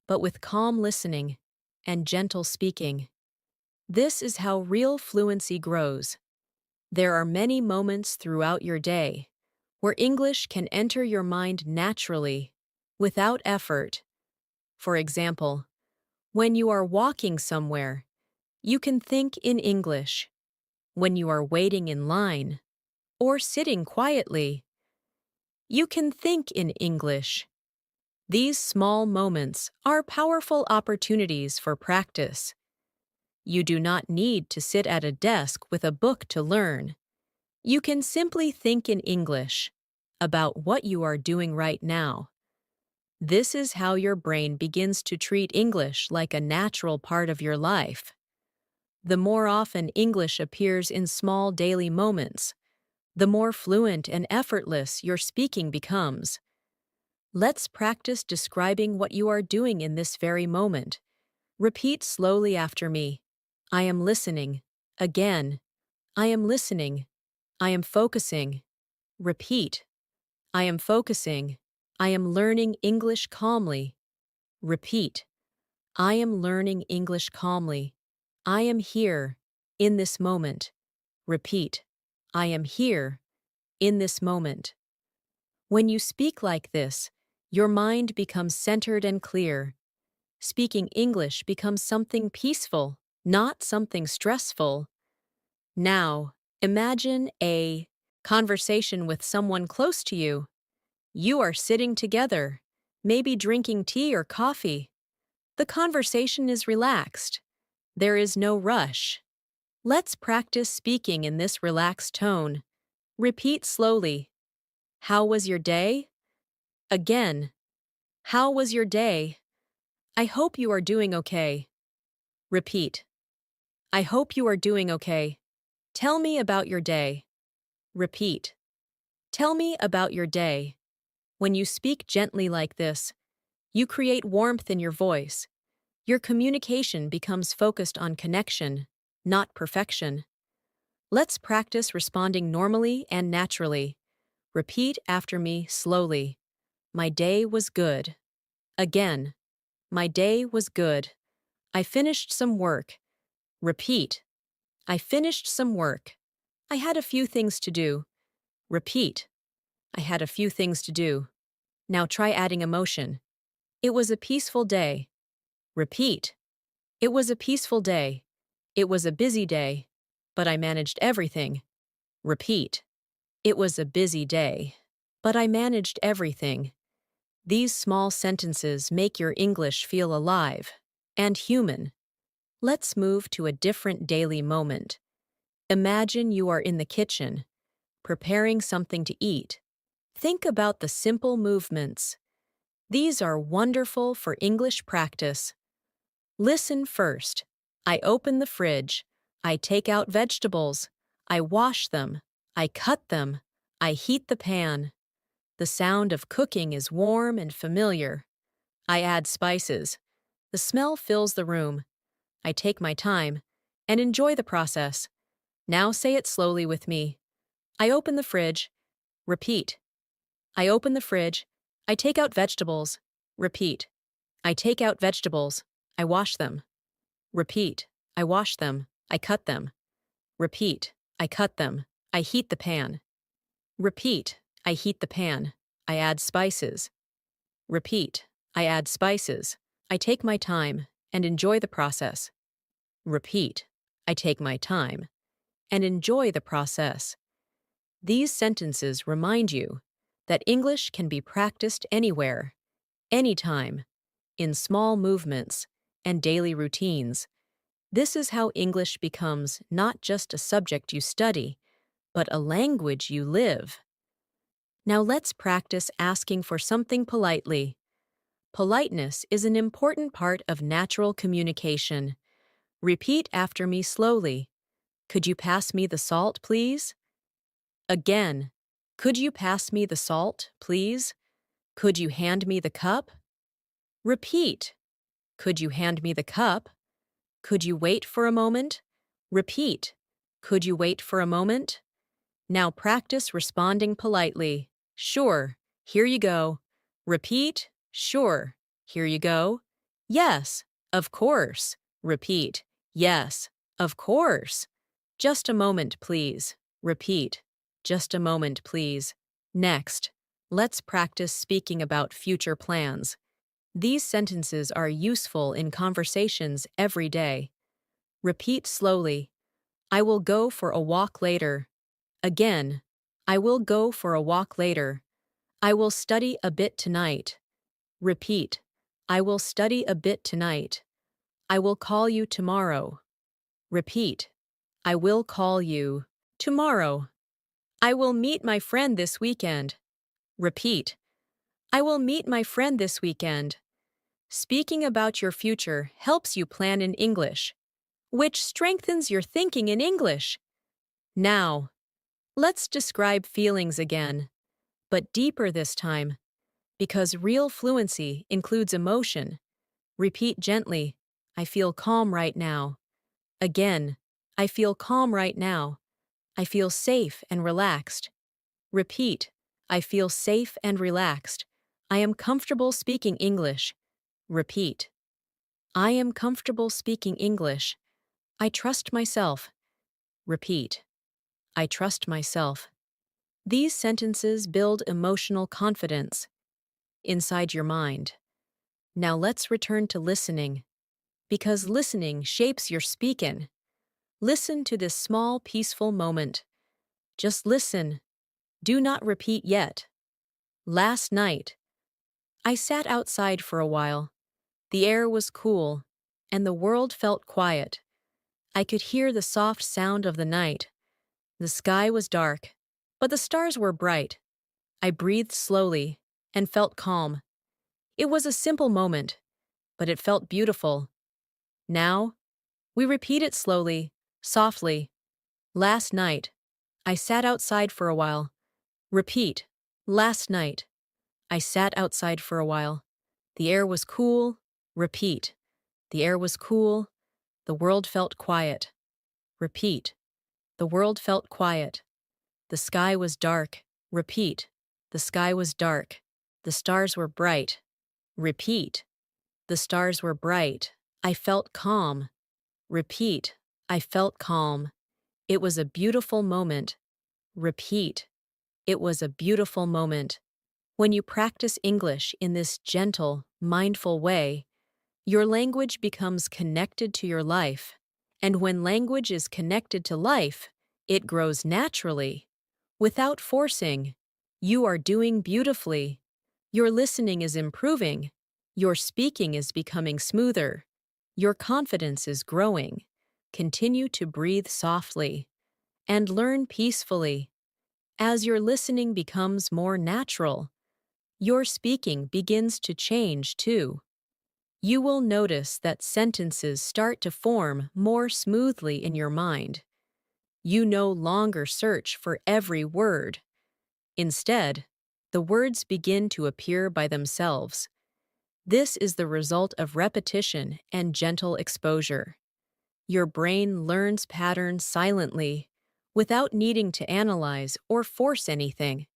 but with calm listening and gentle speaking. This is how real fluency grows. There are many moments throughout your day where English can enter your mind naturally, without effort. For example, when you are walking somewhere, you can think in English. When you are waiting in line, or sitting quietly, you can think in English. These small moments are powerful opportunities for practice. You do not need to sit at a desk with a book to learn. You can simply think in English about what you are doing right now. This is how your brain begins to treat English like a natural part of your life. The more often English appears in small daily moments, the more fluent and effortless your speaking becomes. Let's practice describing what you are doing in this very moment. Repeat slowly after me. I am listening. Again. I am listening. I am focusing. Repeat. I am focusing. I am learning English calmly. Repeat. I am learning English calmly. I am here, in this moment. Repeat. I am here, in this moment. When you speak like this, your mind becomes centered and clear. Speaking English becomes something peaceful, not something stressful. Now, imagine a conversation with someone close to you. You are sitting together, maybe drinking tea or coffee. The conversation is relaxed. There is no rush. Let's practice speaking in this relaxed tone. Repeat slowly. How was your day? Again. How was your day? I hope you are doing okay. Repeat. I hope you are doing okay. Tell me about your day. Repeat. Tell me about your day. When you speak gently like this, you create warmth in your voice. Your communication becomes focused on connection, not perfection. Let's practice responding normally and naturally. Repeat after me slowly. My day was good. Again. My day was good. I finished some work. Repeat. I finished some work. I had a few things to do. Repeat. I had a few things to do. Now try adding emotion. It was a peaceful day. Repeat. It was a peaceful day. It was a busy day, but I managed everything. Repeat. It was a busy day, but I managed everything. These small sentences make your English feel alive and human. Let's move to a different daily moment. Imagine you are in the kitchen, preparing something to eat. Think about the simple movements. These are wonderful for English practice. Listen first. I open the fridge. I take out vegetables. I wash them. I cut them. I heat the pan. The sound of cooking is warm and familiar. I add spices. The smell fills the room. I take my time and enjoy the process. Now say it slowly with me. I open the fridge. Repeat. I open the fridge. I take out vegetables. Repeat. I take out vegetables. I wash them. Repeat. I wash them. I cut them. Repeat. I cut them. I heat the pan. Repeat. I heat the pan. I add spices. Repeat. I add spices. I take my time and enjoy the process. Repeat. I take my time and enjoy the process. These sentences remind you that English can be practiced anywhere, anytime, in small movements and daily routines. This is how English becomes not just a subject you study, but a language you live. Now let's practice asking for something politely. Politeness is an important part of natural communication. Repeat after me slowly. Could you pass me the salt, please? Again. Could you pass me the salt, please? Could you hand me the cup? Repeat. Could you hand me the cup? Could you wait for a moment? Repeat. Could you wait for a moment? Now practice responding politely. Sure. Here you go. Repeat. Sure. Here you go. Yes. Of course. Repeat. Yes. Of course. Just a moment, please. Repeat. Just a moment, please. Next, let's practice speaking about future plans. These sentences are useful in conversations every day. Repeat slowly. I will go for a walk later. Again. I will go for a walk later. I will study a bit tonight. Repeat. I will study a bit tonight. I will call you tomorrow. Repeat. I will call you tomorrow. I will meet my friend this weekend. Repeat. I will meet my friend this weekend. Speaking about your future helps you plan in English, which strengthens your thinking in English. Now, let's describe feelings again, but deeper this time, because real fluency includes emotion. Repeat gently, I feel calm right now. Again, I feel calm right now. I feel safe and relaxed. Repeat, I feel safe and relaxed. I am comfortable speaking English. Repeat, I am comfortable speaking English. I trust myself. Repeat, I trust myself. These sentences build emotional confidence inside your mind. Now let's return to listening, because listening shapes your speaking. Listen to this small, peaceful moment. Just listen. Do not repeat yet. Last night, I sat outside for a while. The air was cool, and the world felt quiet. I could hear the soft sound of the night. The sky was dark, but the stars were bright. I breathed slowly and felt calm. It was a simple moment, but it felt beautiful. Now, we repeat it slowly, softly. Last night, I sat outside for a while. Repeat. Last night, I sat outside for a while. The air was cool. Repeat. The air was cool. The world felt quiet. Repeat. The world felt quiet. The sky was dark. Repeat. The sky was dark. The stars were bright. Repeat. The stars were bright. I felt calm. Repeat. I felt calm. It was a beautiful moment. Repeat. It was a beautiful moment. When you practice English in this gentle, mindful way, your language becomes connected to your life. And when language is connected to life, it grows naturally. Without forcing, you are doing beautifully. Your listening is improving. Your speaking is becoming smoother. Your confidence is growing. Continue to breathe softly and learn peacefully. As your listening becomes more natural, your speaking begins to change too. You will notice that sentences start to form more smoothly in your mind. You no longer search for every word. Instead, the words begin to appear by themselves. This is the result of repetition and gentle exposure. Your brain learns patterns silently, without needing to analyze or force anything.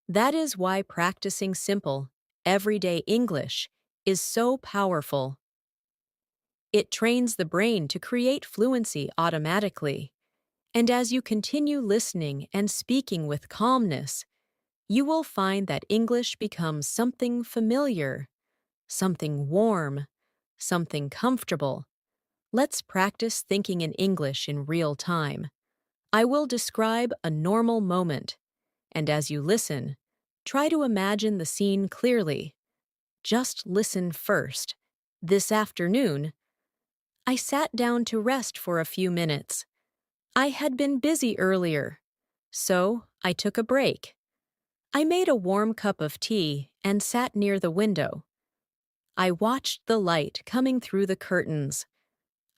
That is why practicing simple, everyday English is so powerful. It trains the brain to create fluency automatically. And as you continue listening and speaking with calmness, you will find that English becomes something familiar, something warm, something comfortable. Let's practice thinking in English in real time. I will describe a normal moment, and as you listen, try to imagine the scene clearly. Just listen first. This afternoon, I sat down to rest for a few minutes. I had been busy earlier, so I took a break. I made a warm cup of tea and sat near the window. I watched the light coming through the curtains.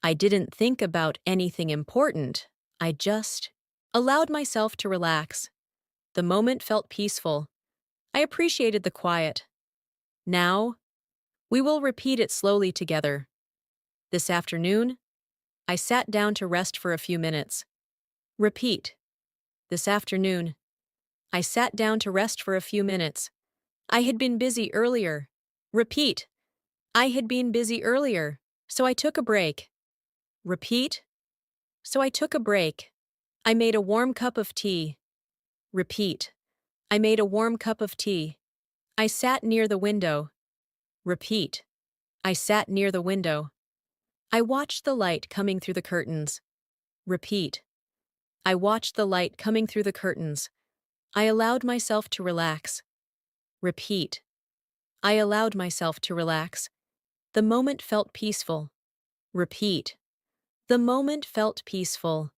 I didn't think about anything important. I just allowed myself to relax. The moment felt peaceful. I appreciated the quiet. Now, we will repeat it slowly together. This afternoon, I sat down to rest for a few minutes. Repeat. This afternoon, I sat down to rest for a few minutes. I had been busy earlier. Repeat. I had been busy earlier, so I took a break. Repeat. So I took a break. I made a warm cup of tea. Repeat. I made a warm cup of tea. I sat near the window. Repeat. I sat near the window. I watched the light coming through the curtains. Repeat. I watched the light coming through the curtains. I allowed myself to relax. Repeat. I allowed myself to relax. The moment felt peaceful. Repeat. The moment felt peaceful.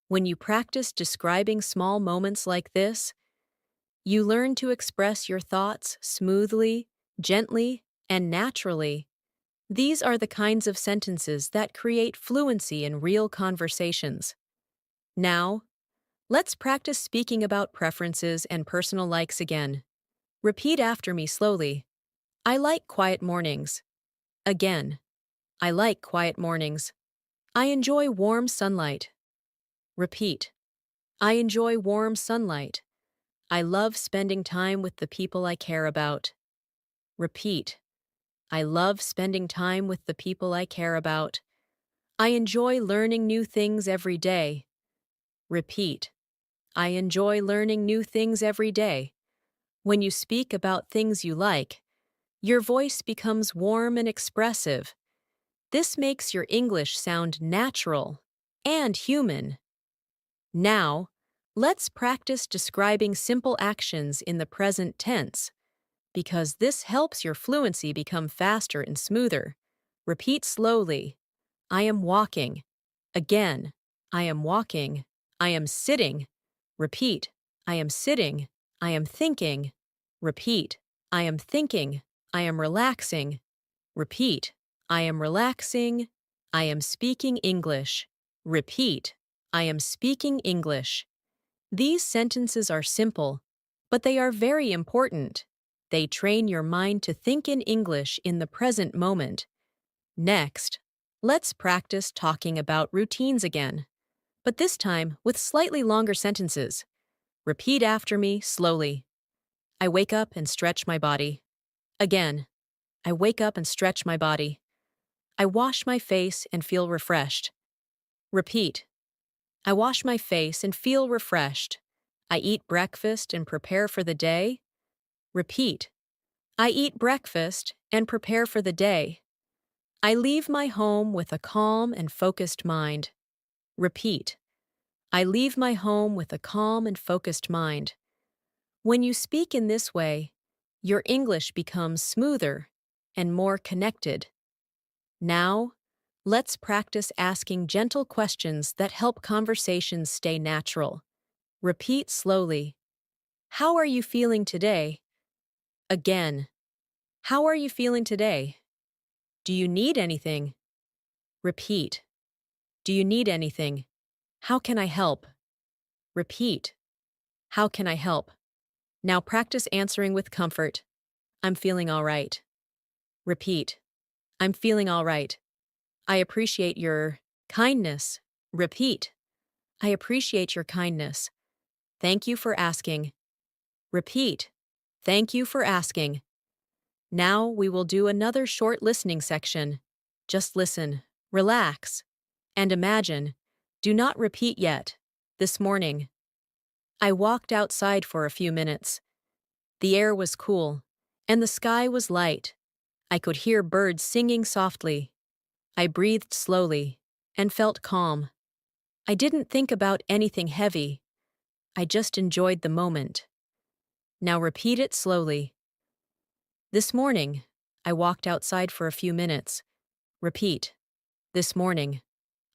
When you practice describing small moments like this, you learn to express your thoughts smoothly, gently, and naturally. These are the kinds of sentences that create fluency in real conversations. Now, let's practice speaking about preferences and personal likes again. Repeat after me slowly. I like quiet mornings. Again. I like quiet mornings. I enjoy warm sunlight. Repeat. I enjoy warm sunlight. I love spending time with the people I care about. Repeat. I love spending time with the people I care about. I enjoy learning new things every day. Repeat. I enjoy learning new things every day. When you speak about things you like, your voice becomes warm and expressive. This makes your English sound natural and human. Now, let's practice describing simple actions in the present tense, because this helps your fluency become faster and smoother. Repeat slowly. I am walking. Again. I am walking. I am sitting. Repeat. I am sitting. I am thinking. Repeat. I am thinking. I am relaxing. Repeat. I am relaxing. I am speaking English. Repeat. I am speaking English. These sentences are simple, but they are very important. They train your mind to think in English in the present moment. Next, let's practice talking about routines again, but this time with slightly longer sentences. Repeat after me slowly. I wake up and stretch my body. Again. I wake up and stretch my body. I wash my face and feel refreshed. Repeat. I wash my face and feel refreshed. I eat breakfast and prepare for the day. Repeat. I eat breakfast and prepare for the day. I leave my home with a calm and focused mind. Repeat. I leave my home with a calm and focused mind. When you speak in this way, your English becomes smoother and more connected. Now, let's practice asking gentle questions that help conversations stay natural. Repeat slowly. How are you feeling today? Again. How are you feeling today? Do you need anything? Repeat. Do you need anything? How can I help? Repeat. How can I help? Now practice answering with comfort. I'm feeling all right. Repeat. I'm feeling all right. I appreciate your kindness. Repeat. I appreciate your kindness. Thank you for asking. Repeat. Thank you for asking. Now we will do another short listening section. Just listen, relax, and imagine. Do not repeat yet. This morning, I walked outside for a few minutes. The air was cool, and the sky was light. I could hear birds singing softly. I breathed slowly and felt calm. I didn't think about anything heavy. I just enjoyed the moment. Now repeat it slowly. This morning, I walked outside for a few minutes. Repeat. This morning,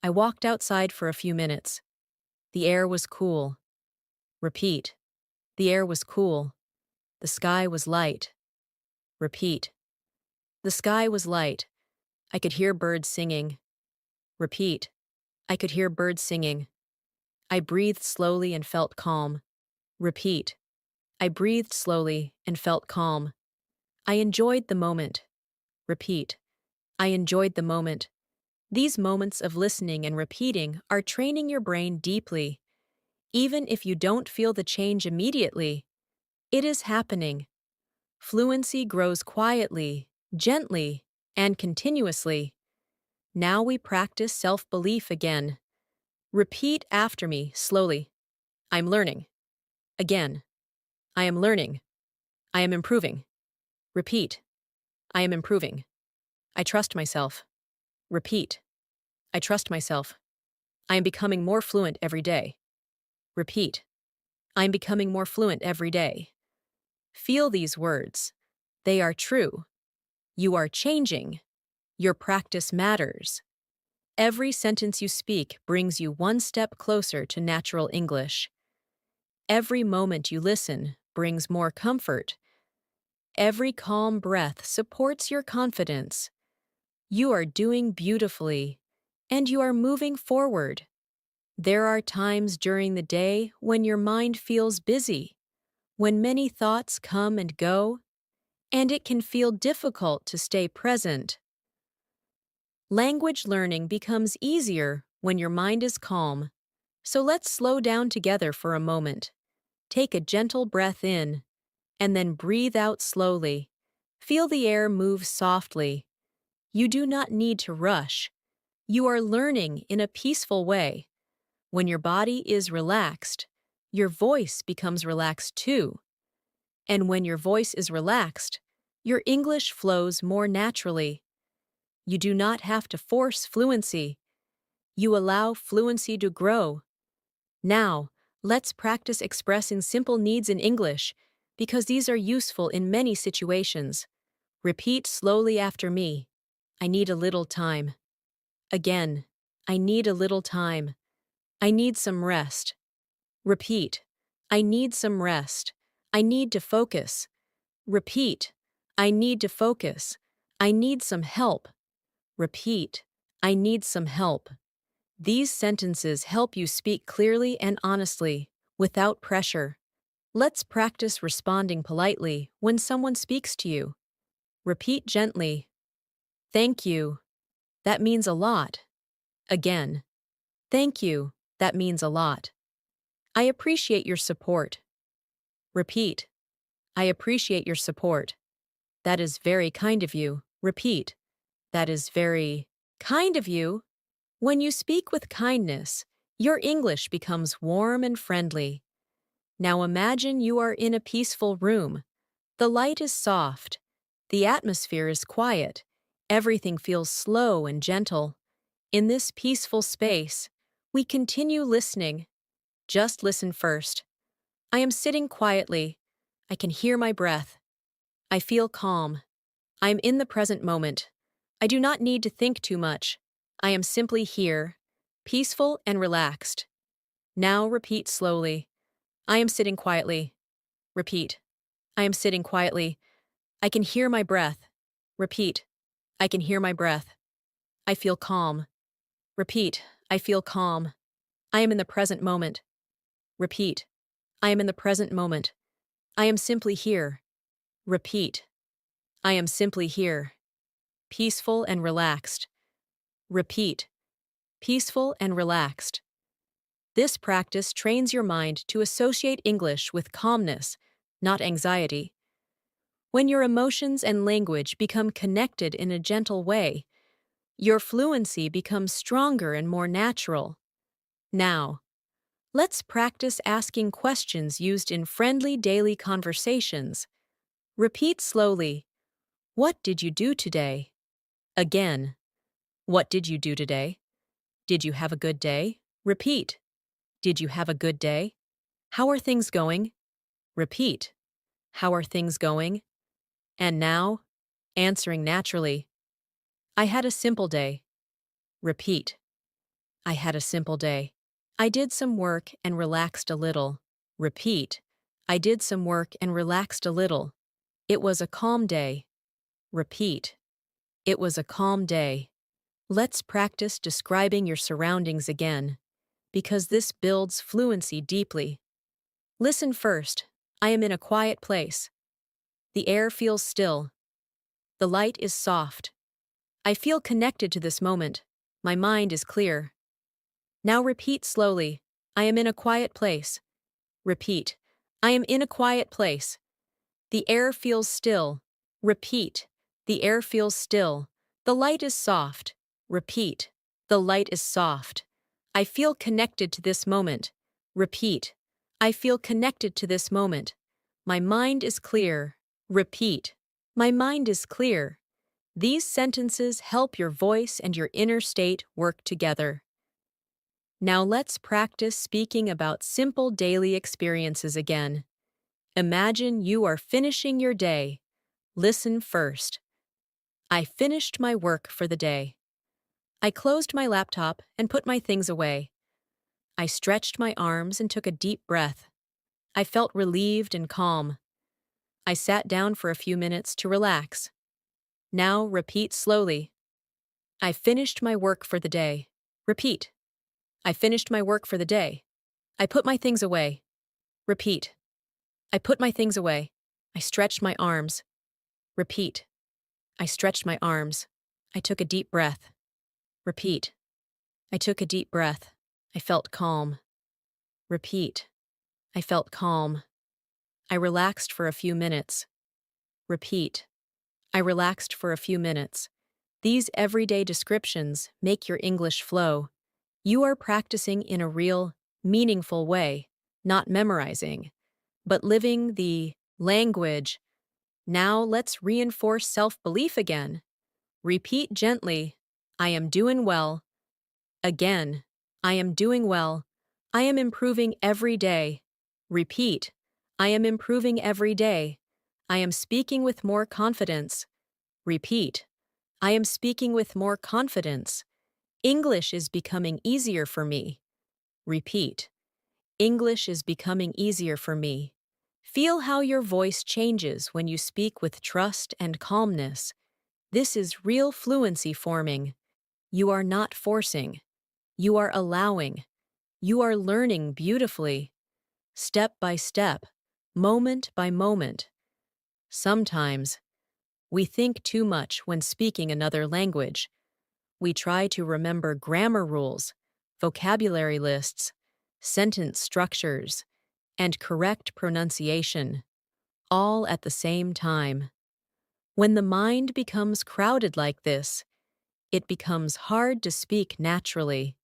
I walked outside for a few minutes. The air was cool. Repeat. The air was cool. The sky was light. Repeat. The sky was light. I could hear birds singing. Repeat. I could hear birds singing. I breathed slowly and felt calm. Repeat. I breathed slowly and felt calm. I enjoyed the moment. Repeat. I enjoyed the moment. These moments of listening and repeating are training your brain deeply. Even if you don't feel the change immediately, it is happening. Fluency grows quietly, gently, and continuously. Now we practice self-belief again. Repeat after me slowly. I'm learning. Again. I am learning. I am improving. Repeat. I am improving. I trust myself. Repeat. I trust myself. I am becoming more fluent every day. Repeat. I am becoming more fluent every day. Feel these words. They are true. You are changing. Your practice matters. Every sentence you speak brings you one step closer to natural English. Every moment you listen brings more comfort. Every calm breath supports your confidence. You are doing beautifully, and you are moving forward. There are times during the day when your mind feels busy, when many thoughts come and go, and it can feel difficult to stay present. Language learning becomes easier when your mind is calm. So let's slow down together for a moment. Take a gentle breath in, and then breathe out slowly. Feel the air move softly. You do not need to rush. You are learning in a peaceful way. When your body is relaxed, your voice becomes relaxed too. And when your voice is relaxed, your English flows more naturally. You do not have to force fluency. You allow fluency to grow. Now, let's practice expressing simple needs in English, because these are useful in many situations. Repeat slowly after me. I need a little time. Again, I need a little time. I need some rest. Repeat. I need some rest. I need to focus. Repeat. I need to focus. I need some help. Repeat. I need some help. These sentences help you speak clearly and honestly, without pressure. Let's practice responding politely when someone speaks to you. Repeat gently. Thank you. That means a lot. Again. Thank you. That means a lot. I appreciate your support. Repeat. I appreciate your support. That is very kind of you. Repeat. That is very kind of you. When you speak with kindness, your English becomes warm and friendly. Now imagine you are in a peaceful room. The light is soft. The atmosphere is quiet. Everything feels slow and gentle. In this peaceful space, we continue listening. Just listen first. I am sitting quietly. I can hear my breath. I feel calm. I am in the present moment. I do not need to think too much. I am simply here, peaceful and relaxed. Now repeat slowly. I am sitting quietly. Repeat. I am sitting quietly. I can hear my breath. Repeat. I can hear my breath. I feel calm. Repeat. I feel calm. I am in the present moment. Repeat. I am in the present moment. I am simply here. Repeat. I am simply here. Peaceful and relaxed. Repeat. Peaceful and relaxed. This practice trains your mind to associate English with calmness, not anxiety. When your emotions and language become connected in a gentle way, your fluency becomes stronger and more natural. Now, let's practice asking questions used in friendly daily conversations. Repeat slowly. What did you do today? Again. What did you do today? Did you have a good day? Repeat. Did you have a good day? How are things going? Repeat. How are things going? And now, answering naturally. I had a simple day. Repeat. I had a simple day. I did some work and relaxed a little. Repeat. I did some work and relaxed a little. It was a calm day. Repeat. It was a calm day. Let's practice describing your surroundings again, because this builds fluency deeply. Listen first. I am in a quiet place. The air feels still. The light is soft. I feel connected to this moment. My mind is clear. Now repeat slowly. I am in a quiet place. Repeat. I am in a quiet place. The air feels still. Repeat. The air feels still. The light is soft. Repeat. The light is soft. I feel connected to this moment. Repeat. I feel connected to this moment. My mind is clear. Repeat. My mind is clear. These sentences help your voice and your inner state work together. Now let's practice speaking about simple daily experiences again. Imagine you are finishing your day. Listen first. I finished my work for the day. I closed my laptop and put my things away. I stretched my arms and took a deep breath. I felt relieved and calm. I sat down for a few minutes to relax. Now repeat slowly. I finished my work for the day. Repeat. I finished my work for the day. I put my things away. Repeat. I put my things away. I stretched my arms. Repeat. I stretched my arms. I took a deep breath. Repeat. I took a deep breath. I felt calm. Repeat. I felt calm. I relaxed for a few minutes. Repeat. I relaxed for a few minutes. These everyday descriptions make your English flow. You are practicing in a real, meaningful way, not memorizing, but living the language. Now let's reinforce self-belief again. Repeat gently, I am doing well. Again, I am doing well. I am improving every day. Repeat, I am improving every day. I am speaking with more confidence. Repeat, I am speaking with more confidence. English is becoming easier for me. Repeat, English is becoming easier for me. Feel how your voice changes when you speak with trust and calmness. This is real fluency forming. You are not forcing. You are allowing. You are learning beautifully. Step by step, moment by moment. Sometimes, we think too much when speaking another language. We try to remember grammar rules, vocabulary lists, sentence structures, and correct pronunciation, all at the same time. When the mind becomes crowded like this, it becomes hard to speak naturally.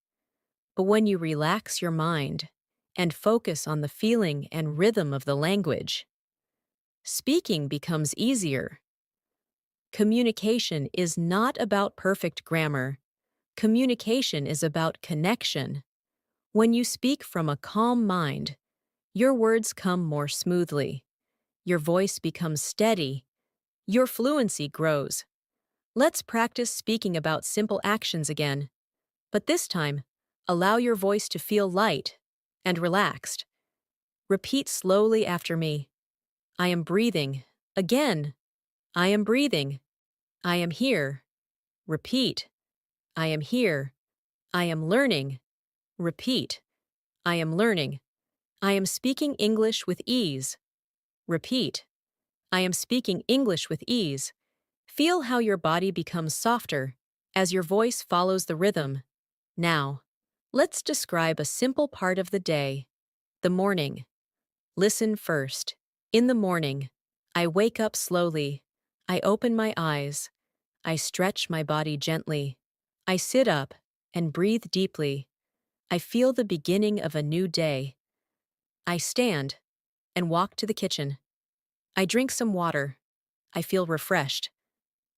But when you relax your mind and focus on the feeling and rhythm of the language, speaking becomes easier. Communication is not about perfect grammar. Communication is about connection. When you speak from a calm mind, your words come more smoothly. Your voice becomes steady. Your fluency grows. Let's practice speaking about simple actions again. But this time, allow your voice to feel light and relaxed. Repeat slowly after me. I am breathing. Again. I am breathing. I am here. Repeat. I am here. I am learning. Repeat. I am learning. I am speaking English with ease. Repeat. I am speaking English with ease. Feel how your body becomes softer as your voice follows the rhythm. Now, let's describe a simple part of the day. The morning. Listen first. In the morning, I wake up slowly. I open my eyes. I stretch my body gently. I sit up and breathe deeply. I feel the beginning of a new day. I stand and walk to the kitchen. I drink some water. I feel refreshed.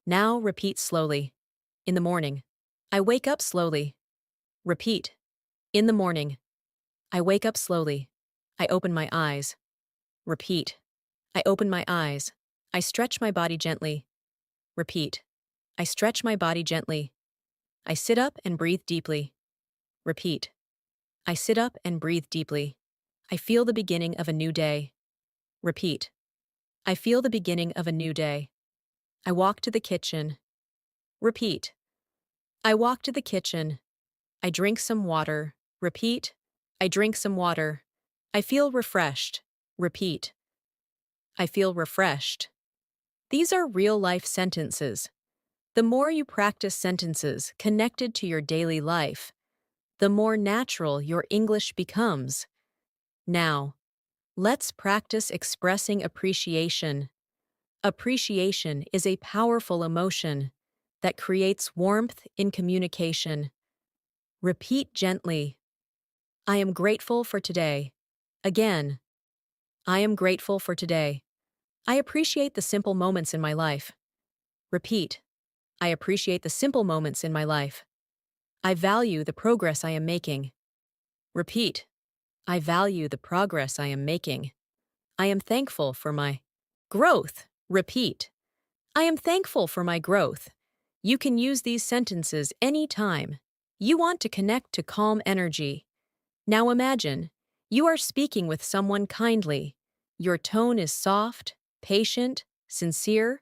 Now repeat slowly. In the morning, I wake up slowly. Repeat. In the morning, I wake up slowly. I open my eyes. Repeat. I open my eyes. I stretch my body gently. Repeat. I stretch my body gently. I sit up and breathe deeply. Repeat. I sit up and breathe deeply. I feel the beginning of a new day. Repeat. I feel the beginning of a new day. I walk to the kitchen. Repeat. I walk to the kitchen. I drink some water. Repeat. I drink some water. I feel refreshed. Repeat. I feel refreshed. These are real-life sentences. The more you practice sentences connected to your daily life, the more natural your English becomes. Now, let's practice expressing appreciation. Appreciation is a powerful emotion that creates warmth in communication. Repeat gently. I am grateful for today. Again. I am grateful for today. I appreciate the simple moments in my life. Repeat. I appreciate the simple moments in my life. I value the progress I am making. Repeat. I value the progress I am making. I am thankful for my growth. Repeat. I am thankful for my growth. You can use these sentences anytime you want to connect to calm energy. Now imagine, you are speaking with someone kindly. Your tone is soft, patient, sincere.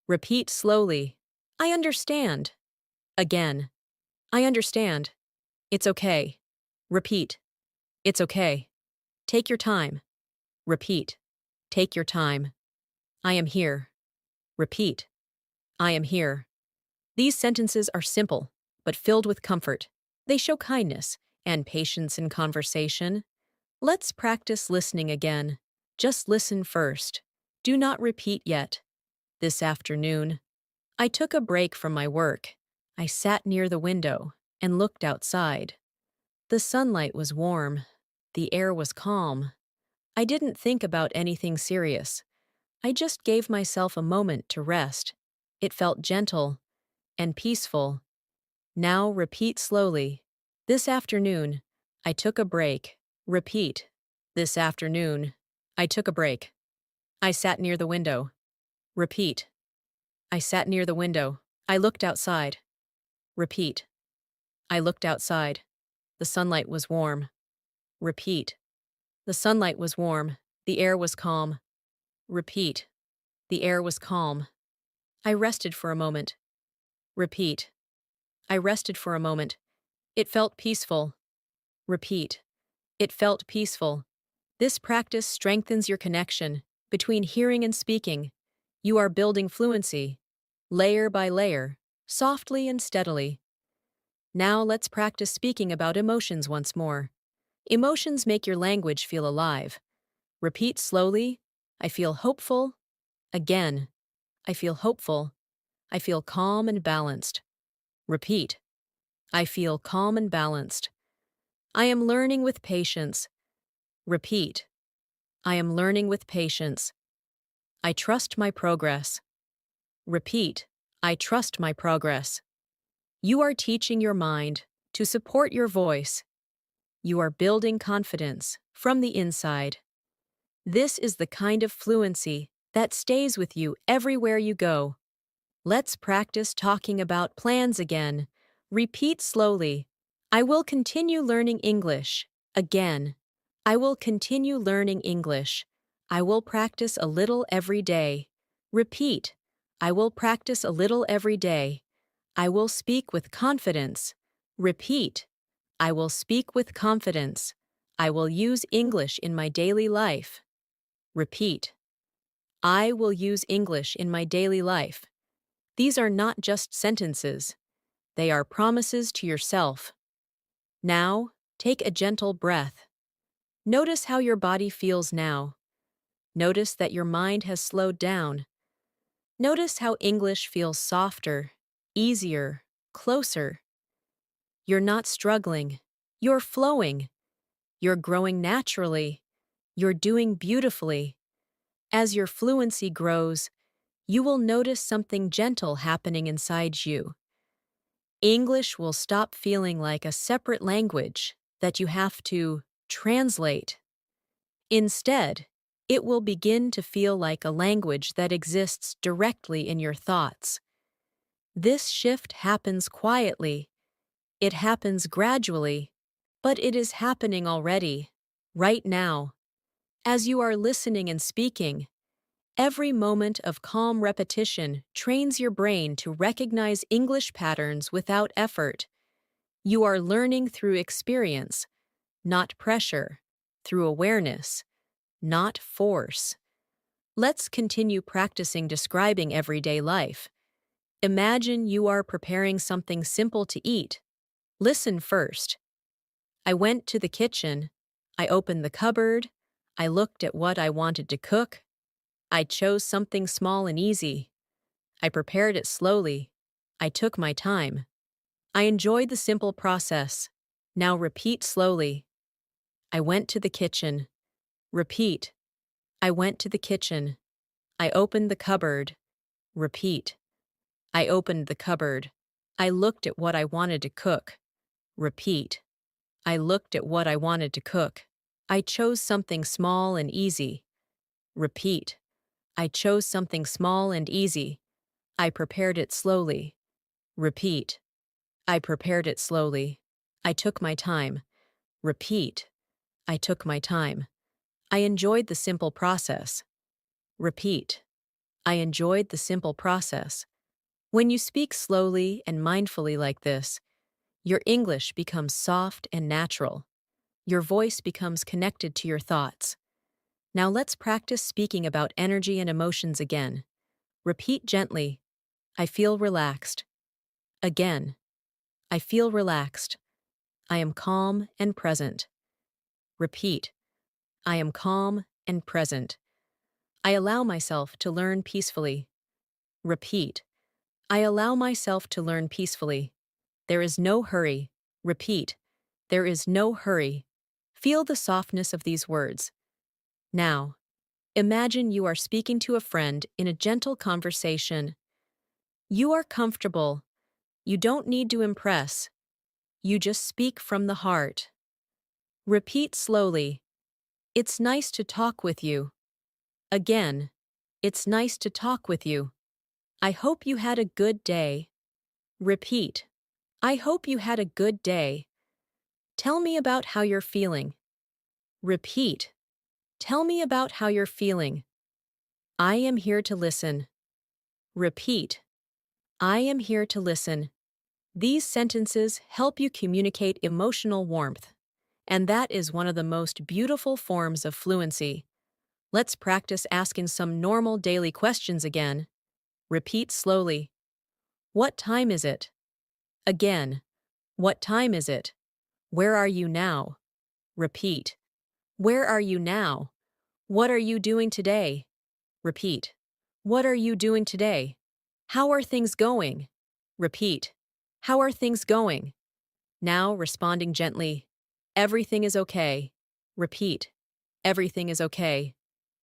Repeat slowly. I understand. Again. I understand. It's okay. Repeat. It's okay. Take your time. Repeat. Take your time. I am here. Repeat. I am here. These sentences are simple, but filled with comfort. They show kindness and patience in conversation. Let's practice listening again. Just listen first. Do not repeat yet. This afternoon, I took a break from my work. I sat near the window and looked outside. The sunlight was warm. The air was calm. I didn't think about anything serious. I just gave myself a moment to rest. It felt gentle and peaceful. Now repeat slowly. This afternoon, I took a break. Repeat. This afternoon, I took a break. I sat near the window. Repeat. I sat near the window. I looked outside. Repeat. I looked outside. The sunlight was warm. Repeat. The sunlight was warm. The air was calm. Repeat. The air was calm. I rested for a moment. Repeat. I rested for a moment. It felt peaceful. Repeat. It felt peaceful. This practice strengthens your connection between hearing and speaking. You are building fluency, layer by layer, softly and steadily. Now let's practice speaking about emotions once more. Emotions make your language feel alive. Repeat slowly. I feel hopeful. Again. I feel hopeful. I feel calm and balanced. Repeat. I feel calm and balanced. I am learning with patience. Repeat. I am learning with patience. I trust my progress. Repeat. I trust my progress. You are teaching your mind to support your voice. You are building confidence from the inside. This is the kind of fluency that stays with you everywhere you go. Let's practice talking about plans again. Repeat slowly. I will continue learning English. Again. I will continue learning English. I will practice a little every day. Repeat. I will practice a little every day. I will speak with confidence. Repeat. I will speak with confidence. I will use English in my daily life. Repeat. I will use English in my daily life. These are not just sentences, they are promises to yourself. Now, take a gentle breath. Notice how your body feels now. Notice that your mind has slowed down. Notice how English feels softer, easier, closer. You're not struggling. You're flowing. You're growing naturally. You're doing beautifully. As your fluency grows, you will notice something gentle happening inside you. English will stop feeling like a separate language that you have to translate. Instead, it will begin to feel like a language that exists directly in your thoughts. This shift happens quietly. It happens gradually, but it is happening already, right now. As you are listening and speaking, every moment of calm repetition trains your brain to recognize English patterns without effort. You are learning through experience, not pressure, through awareness, not force. Let's continue practicing describing everyday life. Imagine you are preparing something simple to eat. Listen first. I went to the kitchen. I opened the cupboard. I looked at what I wanted to cook. I chose something small and easy. I prepared it slowly. I took my time. I enjoyed the simple process. Now repeat slowly. I went to the kitchen. Repeat. I went to the kitchen. I opened the cupboard. Repeat. I opened the cupboard. I looked at what I wanted to cook. Repeat. I looked at what I wanted to cook. I chose something small and easy. Repeat. I chose something small and easy. I prepared it slowly. Repeat. I prepared it slowly. I took my time. Repeat. I took my time. I enjoyed the simple process. Repeat. I enjoyed the simple process. When you speak slowly and mindfully like this, your English becomes soft and natural. Your voice becomes connected to your thoughts. Now let's practice speaking about energy and emotions again. Repeat gently. I feel relaxed. Again. I feel relaxed. I am calm and present. Repeat. I am calm and present. I allow myself to learn peacefully. Repeat. I allow myself to learn peacefully. There is no hurry. Repeat. There is no hurry. Feel the softness of these words. Now, imagine you are speaking to a friend in a gentle conversation. You are comfortable. You don't need to impress. You just speak from the heart. Repeat slowly. It's nice to talk with you. Again. It's nice to talk with you. I hope you had a good day. Repeat. I hope you had a good day. Tell me about how you're feeling. Repeat. Tell me about how you're feeling. I am here to listen. Repeat. I am here to listen. These sentences help you communicate emotional warmth, and that is one of the most beautiful forms of fluency. Let's practice asking some normal daily questions again. Repeat slowly. What time is it? Again. What time is it? Where are you now? Repeat. Where are you now? What are you doing today? Repeat. What are you doing today? How are things going? Repeat. How are things going? Now responding gently. Everything is okay. Repeat. Everything is okay.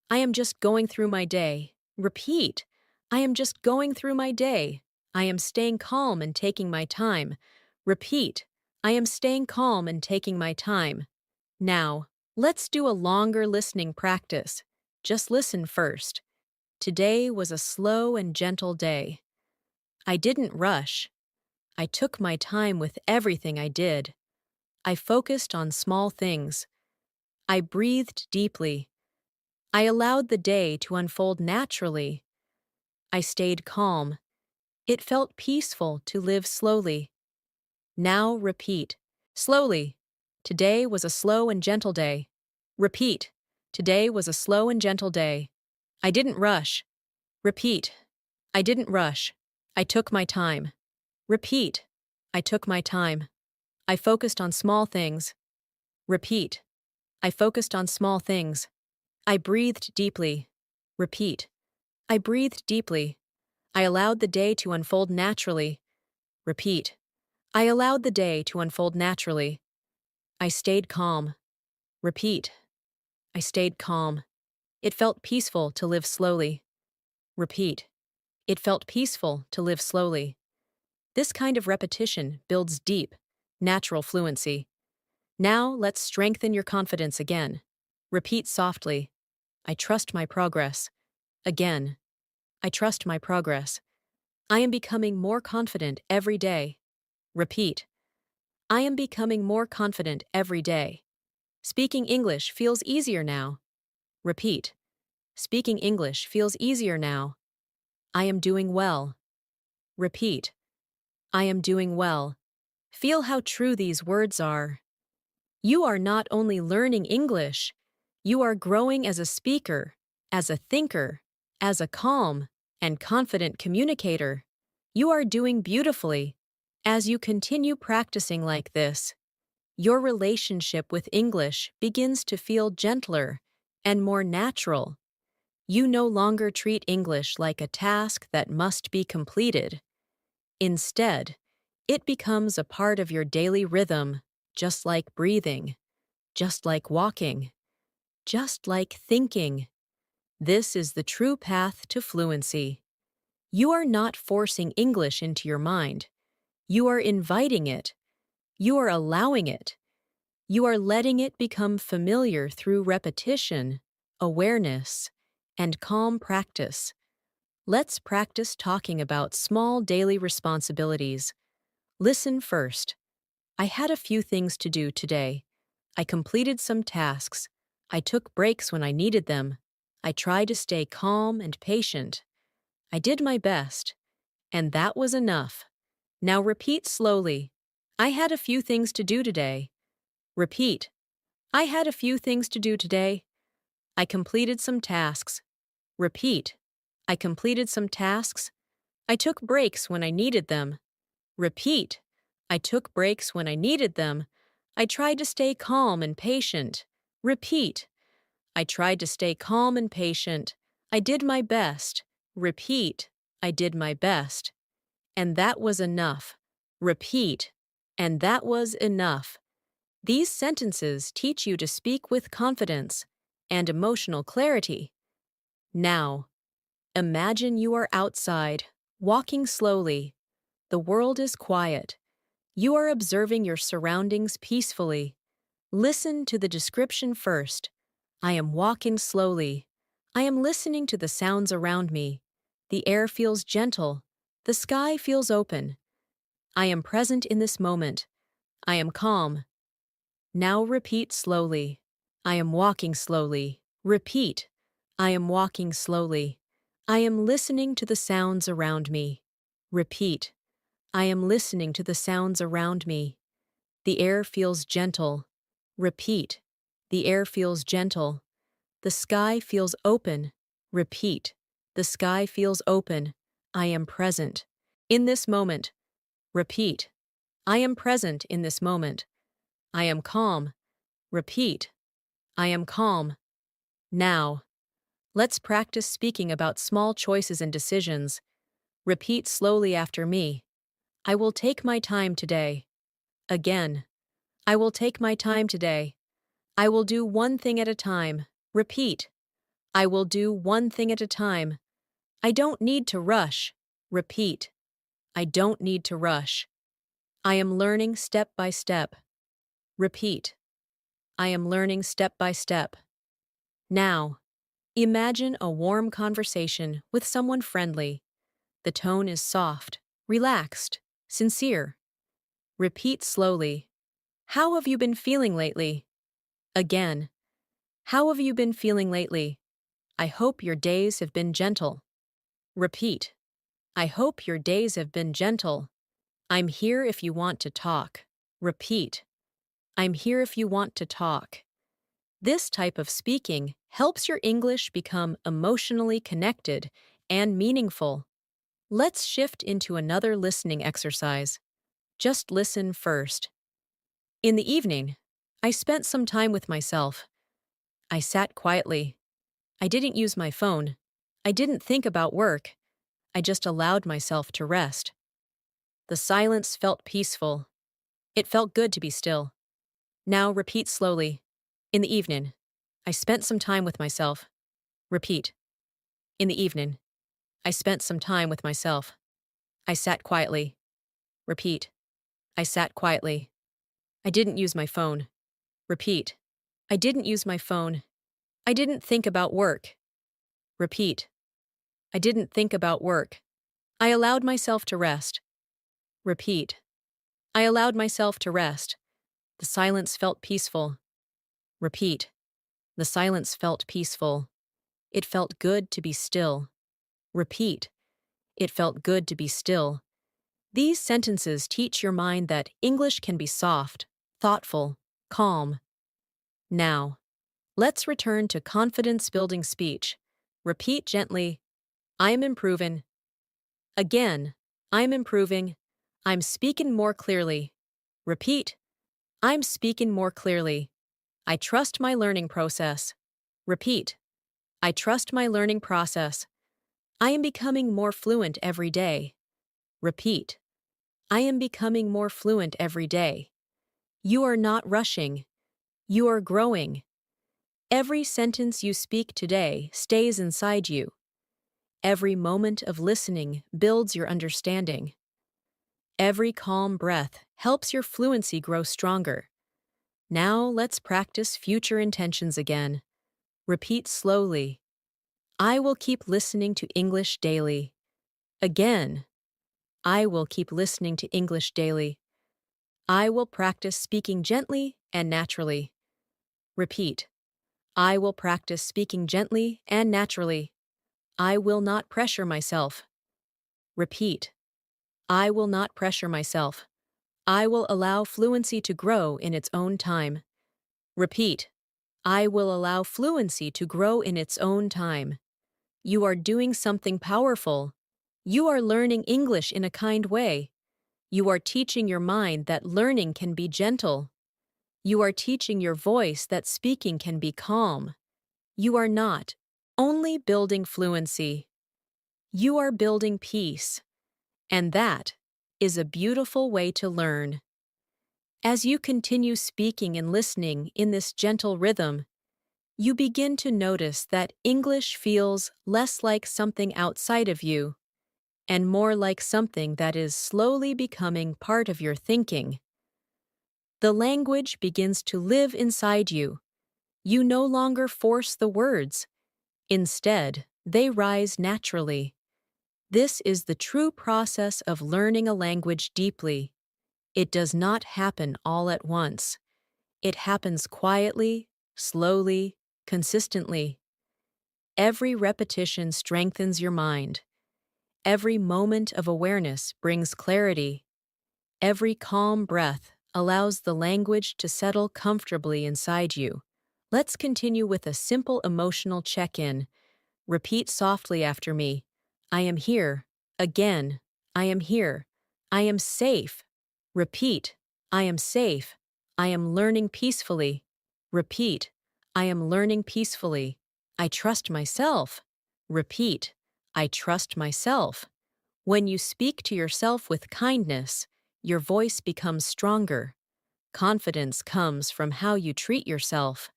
I am just going through my day. Repeat. I am just going through my day. I am staying calm and taking my time. Repeat. I am staying calm and taking my time. Now, let's do a longer listening practice. Just listen first. Today was a slow and gentle day. I didn't rush. I took my time with everything I did. I focused on small things. I breathed deeply. I allowed the day to unfold naturally. I stayed calm. It felt peaceful to live slowly. Now repeat. Slowly. Today was a slow and gentle day. Repeat. Today was a slow and gentle day. I didn't rush. Repeat. I didn't rush. I took my time. Repeat. I took my time. I focused on small things. Repeat. I focused on small things. I breathed deeply. Repeat. I breathed deeply. I allowed the day to unfold naturally. Repeat. I allowed the day to unfold naturally. I stayed calm. Repeat. I stayed calm. It felt peaceful to live slowly. Repeat. It felt peaceful to live slowly. This kind of repetition builds deep, natural fluency. Now let's strengthen your confidence again. Repeat softly. I trust my progress. Again. I trust my progress. I am becoming more confident every day. Repeat. I am becoming more confident every day. Speaking English feels easier now. Repeat. Speaking English feels easier now. I am doing well. Repeat. I am doing well. Feel how true these words are. You are not only learning English, you are growing as a speaker, as a thinker, as a calm and confident communicator. You are doing beautifully. As you continue practicing like this, your relationship with English begins to feel gentler and more natural. You no longer treat English like a task that must be completed. Instead, it becomes a part of your daily rhythm, just like breathing, just like walking, just like thinking. This is the true path to fluency. You are not forcing English into your mind. You are inviting it. You are allowing it. You are letting it become familiar through repetition, awareness, and calm practice. Let's practice talking about small daily responsibilities. Listen first. I had a few things to do today. I completed some tasks. I took breaks when I needed them. I tried to stay calm and patient. I did my best. And that was enough. Now repeat slowly. I had a few things to do today. Repeat. I had a few things to do today. I completed some tasks. Repeat. I completed some tasks. I took breaks when I needed them. Repeat. I took breaks when I needed them. I tried to stay calm and patient. Repeat. I tried to stay calm and patient. I did my best. Repeat. I did my best. And that was enough. Repeat. And that was enough. These sentences teach you to speak with confidence and emotional clarity. Now, imagine you are outside, walking slowly. The world is quiet. You are observing your surroundings peacefully. Listen to the description first. I am walking slowly. I am listening to the sounds around me. The air feels gentle. The sky feels open. I am present in this moment. I am calm. Now repeat slowly. I am walking slowly. Repeat. I am walking slowly. I am listening to the sounds around me. Repeat. I am listening to the sounds around me. The air feels gentle. Repeat. The air feels gentle. The sky feels open. Repeat. The sky feels open. I am present. In this moment. Repeat. I am present in this moment. I am calm. Repeat. I am calm. Now. Let's practice speaking about small choices and decisions. Repeat slowly after me. I will take my time today. Again. I will take my time today. I will do one thing at a time. Repeat. I will do one thing at a time. I don't need to rush. Repeat. I don't need to rush. I am learning step by step. Repeat. I am learning step by step. Now, imagine a warm conversation with someone friendly. The tone is soft, relaxed, sincere. Repeat slowly. How have you been feeling lately? Again. How have you been feeling lately? I hope your days have been gentle. Repeat. I hope your days have been gentle. I'm here if you want to talk. Repeat. I'm here if you want to talk. This type of speaking helps your English become emotionally connected and meaningful. Let's shift into another listening exercise. Just listen first. In the evening, I spent some time with myself. I sat quietly. I didn't use my phone. I didn't think about work. I just allowed myself to rest. The silence felt peaceful. It felt good to be still. Now repeat slowly. In the evening, I spent some time with myself. Repeat. In the evening, I spent some time with myself. I sat quietly. Repeat. I sat quietly. I didn't use my phone. Repeat. I didn't use my phone. I didn't think about work. Repeat. I didn't think about work. I allowed myself to rest. Repeat. I allowed myself to rest. The silence felt peaceful. Repeat. The silence felt peaceful. It felt good to be still. Repeat. It felt good to be still. These sentences teach your mind that English can be soft, thoughtful, calm. Now, let's return to confidence-building speech. Repeat gently, I'm improving. Again, I'm improving. I'm speaking more clearly. Repeat, I'm speaking more clearly. I trust my learning process. Repeat, I trust my learning process. I am becoming more fluent every day. Repeat, I am becoming more fluent every day. You are not rushing. You are growing. Every sentence you speak today stays inside you. Every moment of listening builds your understanding. Every calm breath helps your fluency grow stronger. Now let's practice future intentions again. Repeat slowly. I will keep listening to English daily. Again. I will keep listening to English daily. I will practice speaking gently and naturally. Repeat. I will practice speaking gently and naturally. I will not pressure myself. Repeat. I will not pressure myself. I will allow fluency to grow in its own time. Repeat. I will allow fluency to grow in its own time. You are doing something powerful. You are learning English in a kind way. You are teaching your mind that learning can be gentle. You are teaching your voice that speaking can be calm. You are not only building fluency. You are building peace. And that is a beautiful way to learn. As you continue speaking and listening in this gentle rhythm, you begin to notice that English feels less like something outside of you and more like something that is slowly becoming part of your thinking. The language begins to live inside you. You no longer force the words. Instead, they rise naturally. This is the true process of learning a language deeply. It does not happen all at once. It happens quietly, slowly, consistently. Every repetition strengthens your mind. Every moment of awareness brings clarity. Every calm breath allows the language to settle comfortably inside you. Let's continue with a simple emotional check-in. Repeat softly after me. I am here. Again. I am here. I am safe. Repeat. I am safe. I am learning peacefully. Repeat. I am learning peacefully. I trust myself. Repeat. I trust myself. When you speak to yourself with kindness, your voice becomes stronger. Confidence comes from how you treat yourself.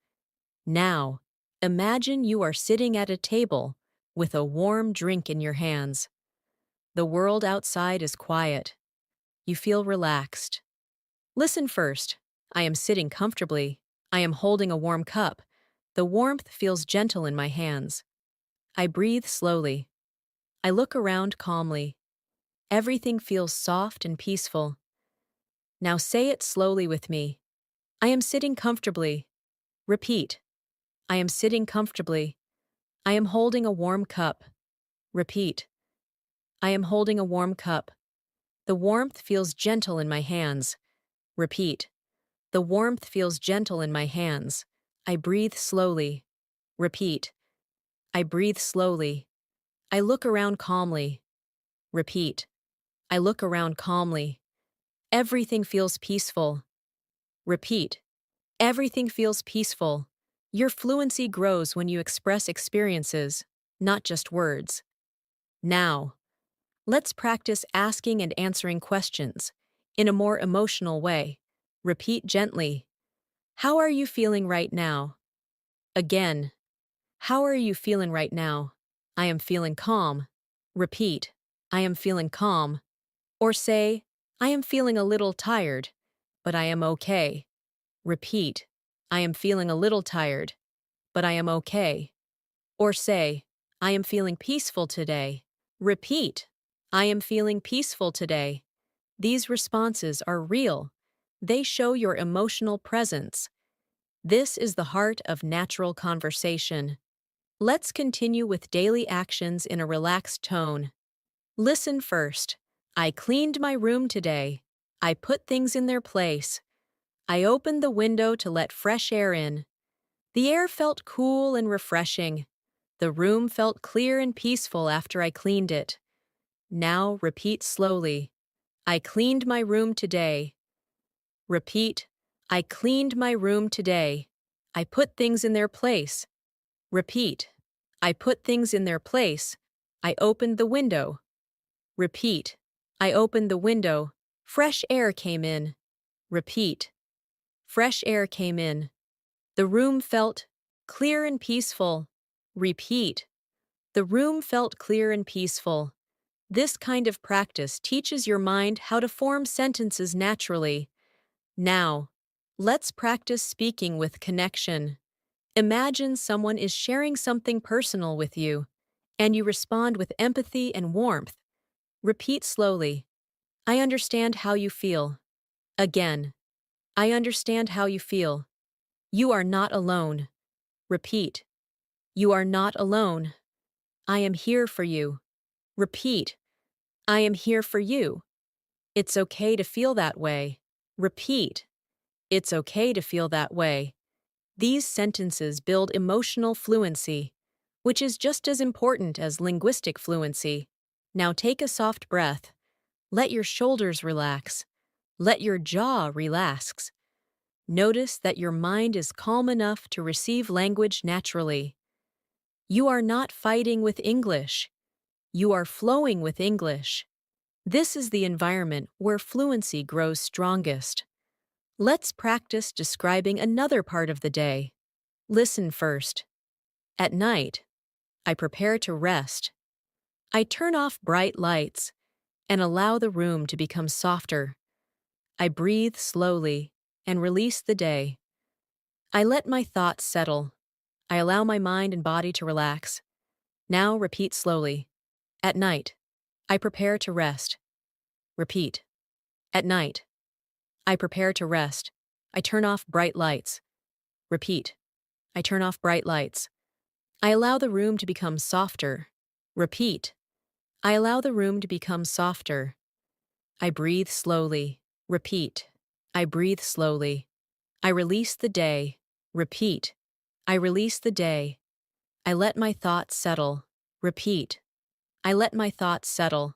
Now, imagine you are sitting at a table with a warm drink in your hands. The world outside is quiet. You feel relaxed. Listen first. I am sitting comfortably. I am holding a warm cup. The warmth feels gentle in my hands. I breathe slowly. I look around calmly. Everything feels soft and peaceful. Now say it slowly with me. I am sitting comfortably. Repeat. I am sitting comfortably. I am holding a warm cup. Repeat. I am holding a warm cup. The warmth feels gentle in my hands. Repeat. The warmth feels gentle in my hands. I breathe slowly. Repeat. I breathe slowly. I look around calmly. Repeat. I look around calmly. Everything feels peaceful. Repeat. Everything feels peaceful. Your fluency grows when you express experiences, not just words. Now, let's practice asking and answering questions in a more emotional way. Repeat gently. How are you feeling right now? Again. How are you feeling right now? I am feeling calm. Repeat. I am feeling calm. Or say, I am feeling a little tired, but I am okay. Repeat. I am feeling a little tired, but I am okay. Or say, I am feeling peaceful today. Repeat. I am feeling peaceful today. These responses are real. They show your emotional presence. This is the heart of natural conversation. Let's continue with daily actions in a relaxed tone. Listen first. I cleaned my room today. I put things in their place. I opened the window to let fresh air in. The air felt cool and refreshing. The room felt clear and peaceful after I cleaned it. Now repeat slowly. I cleaned my room today. Repeat. I cleaned my room today. I put things in their place. Repeat. I put things in their place. I opened the window. Repeat. I opened the window. Fresh air came in. Repeat. Fresh air came in. The room felt clear and peaceful. Repeat. The room felt clear and peaceful. This kind of practice teaches your mind how to form sentences naturally. Now, let's practice speaking with connection. Imagine someone is sharing something personal with you, and you respond with empathy and warmth. Repeat slowly. I understand how you feel. Again. I understand how you feel. You are not alone. Repeat. You are not alone. I am here for you. Repeat. I am here for you. It's okay to feel that way. Repeat. It's okay to feel that way. These sentences build emotional fluency, which is just as important as linguistic fluency. Now take a soft breath. Let your shoulders relax. Let your jaw relax. Notice that your mind is calm enough to receive language naturally. You are not fighting with English. You are flowing with English. This is the environment where fluency grows strongest. Let's practice describing another part of the day. Listen first. At night, I prepare to rest. I turn off bright lights and allow the room to become softer. I breathe slowly and release the day. I let my thoughts settle. I allow my mind and body to relax. Now repeat slowly. At night, I prepare to rest. Repeat. At night, I prepare to rest. I turn off bright lights. Repeat. I turn off bright lights. I allow the room to become softer. Repeat. I allow the room to become softer. I breathe slowly. Repeat. I breathe slowly. I release the day. Repeat. I release the day. I let my thoughts settle. Repeat. I let my thoughts settle.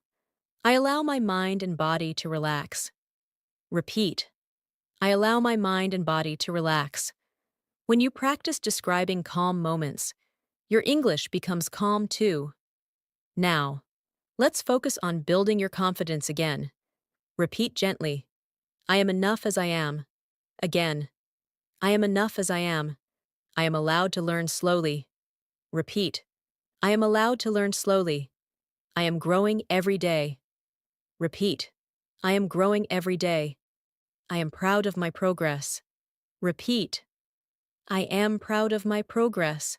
I allow my mind and body to relax. Repeat. I allow my mind and body to relax. When you practice describing calm moments, your English becomes calm too. Now, let's focus on building your confidence again. Repeat gently. I am enough as I am. Again. I am enough as I am. I am allowed to learn slowly. Repeat. I am allowed to learn slowly. I am growing every day. Repeat. I am growing every day. I am proud of my progress. Repeat. I am proud of my progress.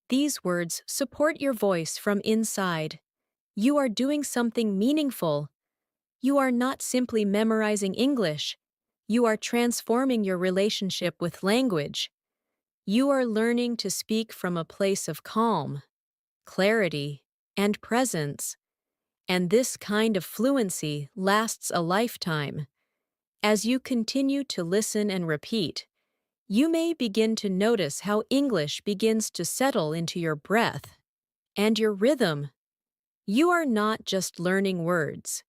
These words support your voice from inside. You are doing something meaningful. You are not simply memorizing English. You are transforming your relationship with language. You are learning to speak from a place of calm, clarity, and presence. And this kind of fluency lasts a lifetime. As you continue to listen and repeat, You may begin to notice how English begins to settle into your breath and your rhythm. You are not just learning words.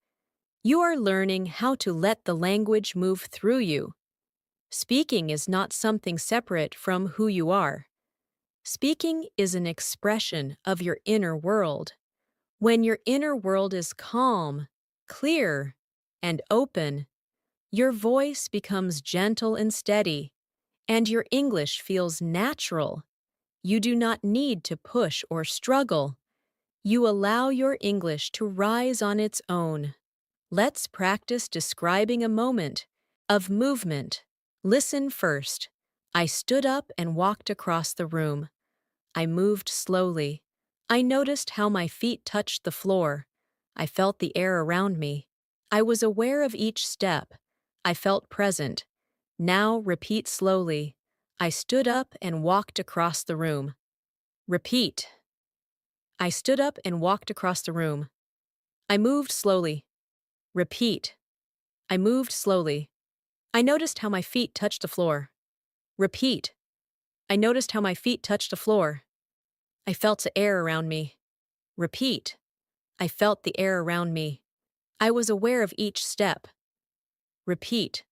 You are learning how to let the language move through you. Speaking is not something separate from who you are. Speaking is an expression of your inner world. When your inner world is calm, clear, and open, your voice becomes gentle and steady, and your English feels natural. You do not need to push or struggle. You allow your English to rise on its own. Let's practice describing a moment of movement. Listen first. I stood up and walked across the room. I moved slowly. I noticed how my feet touched the floor. I felt the air around me. I was aware of each step. I felt present. Now repeat slowly. I stood up and walked across the room. Repeat. I stood up and walked across the room. I moved slowly. Repeat. I moved slowly. I noticed how my feet touched the floor. Repeat. I noticed how my feet touched the floor. I felt the air around me. Repeat. I felt the air around me. I was aware of each step. Repeat.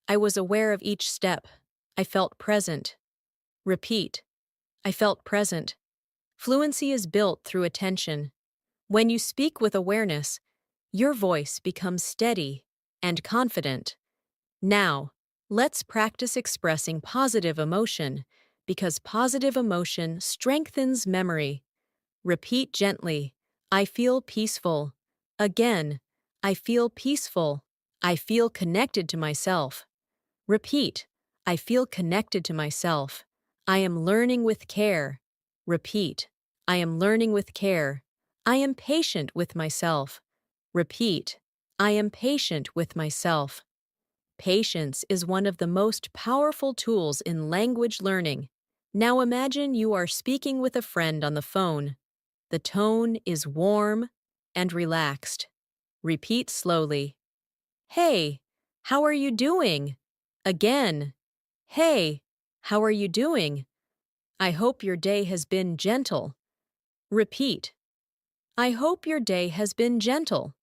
I was aware of each step. I felt present. Repeat. I felt present. Fluency is built through attention. When you speak with awareness, your voice becomes steady and confident. Now, let's practice expressing positive emotion, because positive emotion strengthens memory. Repeat gently, I feel peaceful. Again, I feel peaceful. I feel connected to myself. Repeat, I feel connected to myself. I am learning with care. Repeat, I am learning with care. I am patient with myself. Repeat, I am patient with myself. Patience is one of the most powerful tools in language learning. Now imagine you are speaking with a friend on the phone. The tone is warm and relaxed. Repeat slowly. Hey, how are you doing? Again. Hey, how are you doing? I hope your day has been gentle. Repeat. I hope your day has been gentle.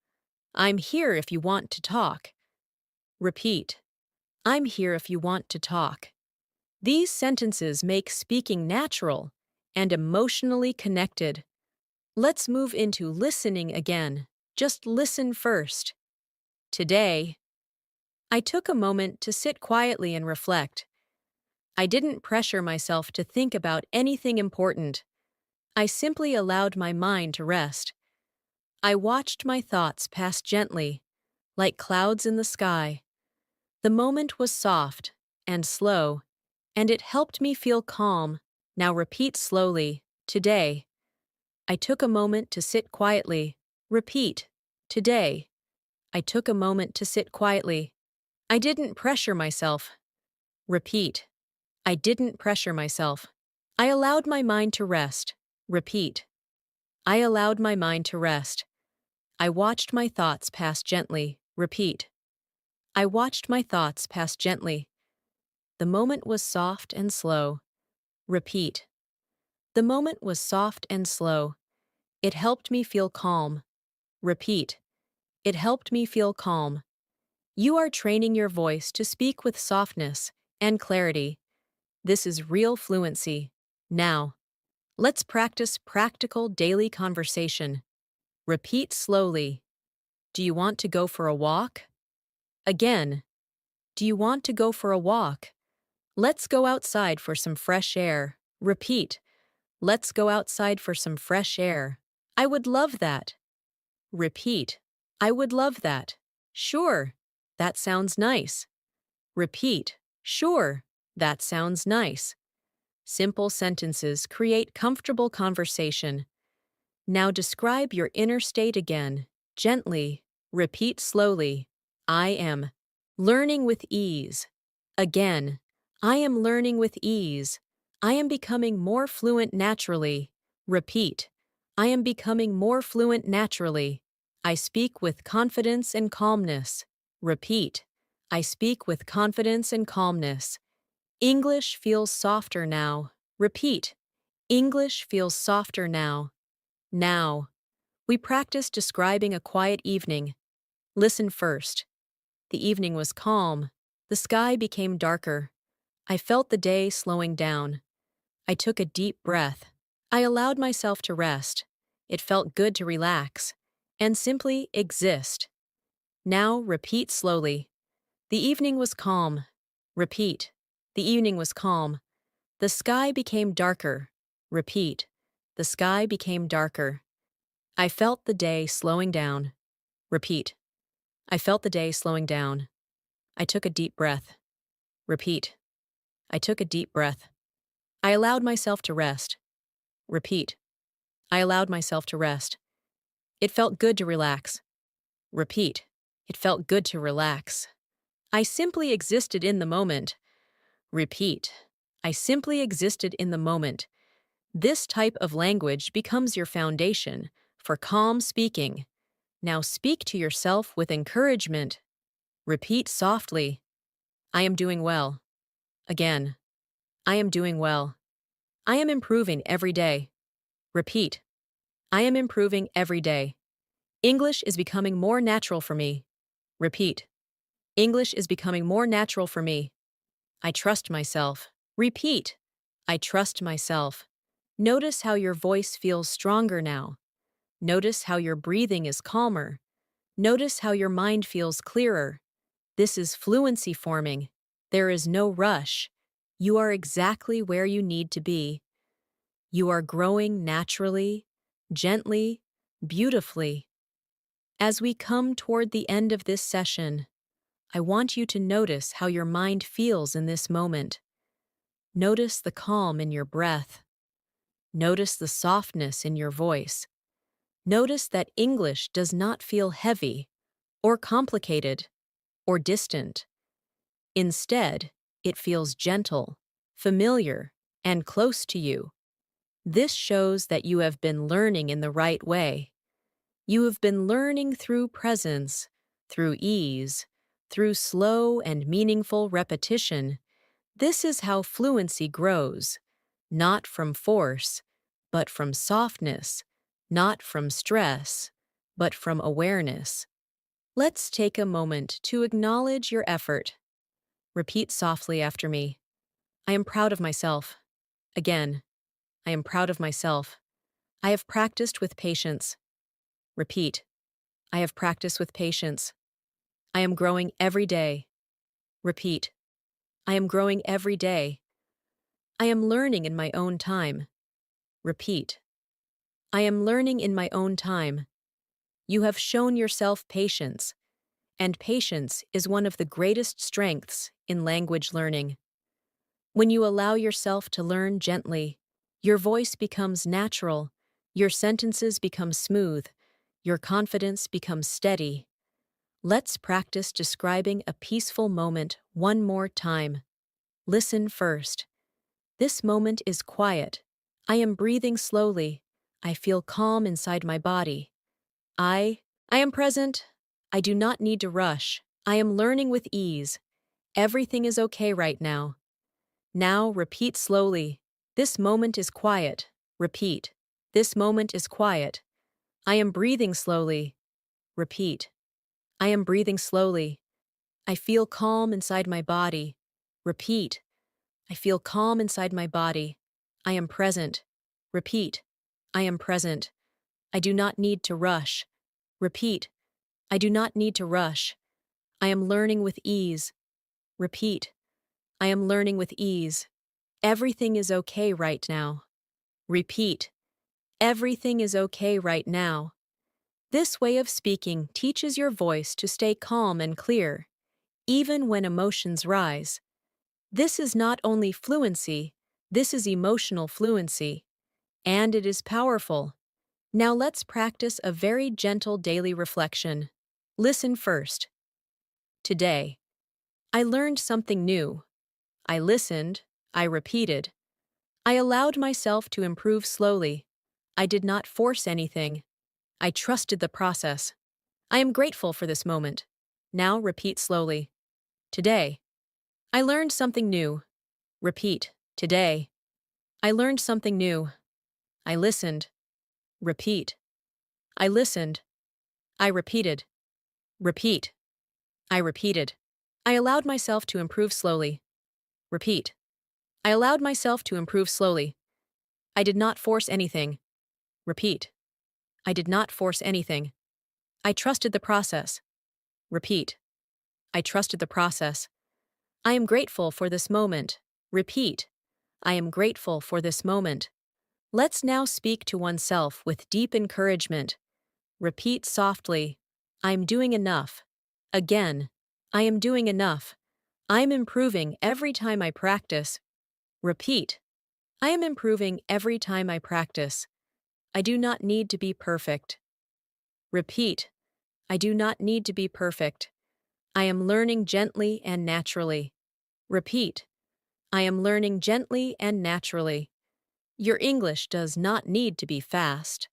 I'm here if you want to talk. Repeat. I'm here if you want to talk. These sentences make speaking natural and emotionally connected. Let's move into listening again. Just listen first. Today, I took a moment to sit quietly and reflect. I didn't pressure myself to think about anything important. I simply allowed my mind to rest. I watched my thoughts pass gently, like clouds in the sky. The moment was soft and slow, and it helped me feel calm. Now repeat slowly. Today, I took a moment to sit quietly. Repeat. Today, I took a moment to sit quietly. I didn't pressure myself. Repeat. I didn't pressure myself. I allowed my mind to rest. Repeat. I allowed my mind to rest. I watched my thoughts pass gently. Repeat. I watched my thoughts pass gently. The moment was soft and slow. Repeat. The moment was soft and slow. It helped me feel calm. Repeat. It helped me feel calm. You are training your voice to speak with softness and clarity. This is real fluency. Now, let's practice practical daily conversation. Repeat slowly. Do you want to go for a walk? Again. Do you want to go for a walk? Let's go outside for some fresh air. Repeat. Let's go outside for some fresh air. I would love that. Repeat. I would love that. Sure. That sounds nice. Repeat. Sure. That sounds nice. Simple sentences create comfortable conversation. Now describe your inner state again. Gently. Repeat slowly. I am learning with ease. Again. I am learning with ease. I am becoming more fluent naturally. Repeat. I am becoming more fluent naturally. I speak with confidence and calmness. Repeat. I speak with confidence and calmness. English feels softer now. Repeat. English feels softer now. Now. We practice describing a quiet evening. Listen first. The evening was calm. The sky became darker. I felt the day slowing down. I took a deep breath. I allowed myself to rest. It felt good to relax and simply exist. Now repeat slowly. The evening was calm. Repeat. The evening was calm. The sky became darker. Repeat. The sky became darker. I felt the day slowing down. Repeat. I felt the day slowing down. I took a deep breath. Repeat. I took a deep breath. I allowed myself to rest. Repeat. I allowed myself to rest. It felt good to relax. Repeat. It felt good to relax. I simply existed in the moment. Repeat. I simply existed in the moment. This type of language becomes your foundation for calm speaking. Now speak to yourself with encouragement. Repeat softly. I am doing well. Again. I am doing well. I am improving every day. Repeat. I am improving every day. English is becoming more natural for me. Repeat. English is becoming more natural for me. I trust myself. Repeat. I trust myself. Notice how your voice feels stronger now. Notice how your breathing is calmer. Notice how your mind feels clearer. This is fluency forming. There is no rush. You are exactly where you need to be. You are growing naturally, gently, beautifully. As we come toward the end of this session, I want you to notice how your mind feels in this moment. Notice the calm in your breath. Notice the softness in your voice. Notice that English does not feel heavy, or complicated, or distant. Instead, it feels gentle, familiar, and close to you. This shows that you have been learning in the right way. You have been learning through presence, through ease, through slow and meaningful repetition. This is how fluency grows, not from force, but from softness, not from stress, but from awareness. Let's take a moment to acknowledge your effort. Repeat softly after me. I am proud of myself. Again, I am proud of myself. I have practiced with patience. Repeat. I have practiced with patience. I am growing every day. Repeat. I am growing every day. I am learning in my own time. Repeat. I am learning in my own time. You have shown yourself patience, and patience is one of the greatest strengths in language learning. When you allow yourself to learn gently, your voice becomes natural, your sentences become smooth, your confidence becomes steady. Let's practice describing a peaceful moment one more time. Listen first. This moment is quiet. I am breathing slowly. I feel calm inside my body. I am present. I do not need to rush. I am learning with ease. Everything is okay right now. Now repeat slowly. This moment is quiet. Repeat. This moment is quiet. I am breathing slowly. Repeat. I am breathing slowly. I feel calm inside my body. Repeat. I feel calm inside my body. I am present. Repeat. I am present. I do not need to rush. Repeat. I do not need to rush. I am learning with ease. Repeat. I am learning with ease. Everything is okay right now. Repeat. Everything is okay right now. This way of speaking teaches your voice to stay calm and clear, even when emotions rise. This is not only fluency, this is emotional fluency, and it is powerful. Now let's practice a very gentle daily reflection. Listen first. Today, I learned something new. I listened, I repeated. I allowed myself to improve slowly. I did not force anything. I trusted the process. I am grateful for this moment. Now repeat slowly. Today, I learned something new. Repeat. Today, I learned something new. I listened. Repeat. I listened. I repeated. Repeat. I repeated. I allowed myself to improve slowly. Repeat. I allowed myself to improve slowly. I did not force anything. Repeat. I did not force anything. I trusted the process. Repeat. I trusted the process. I am grateful for this moment. Repeat. I am grateful for this moment. Let's now speak to oneself with deep encouragement. Repeat softly. I'm doing enough. Again. I am doing enough. I'm improving every time I practice. Repeat. I am improving every time I practice. I do not need to be perfect. Repeat. I do not need to be perfect. I am learning gently and naturally. Repeat. I am learning gently and naturally. Your English does not need to be fast.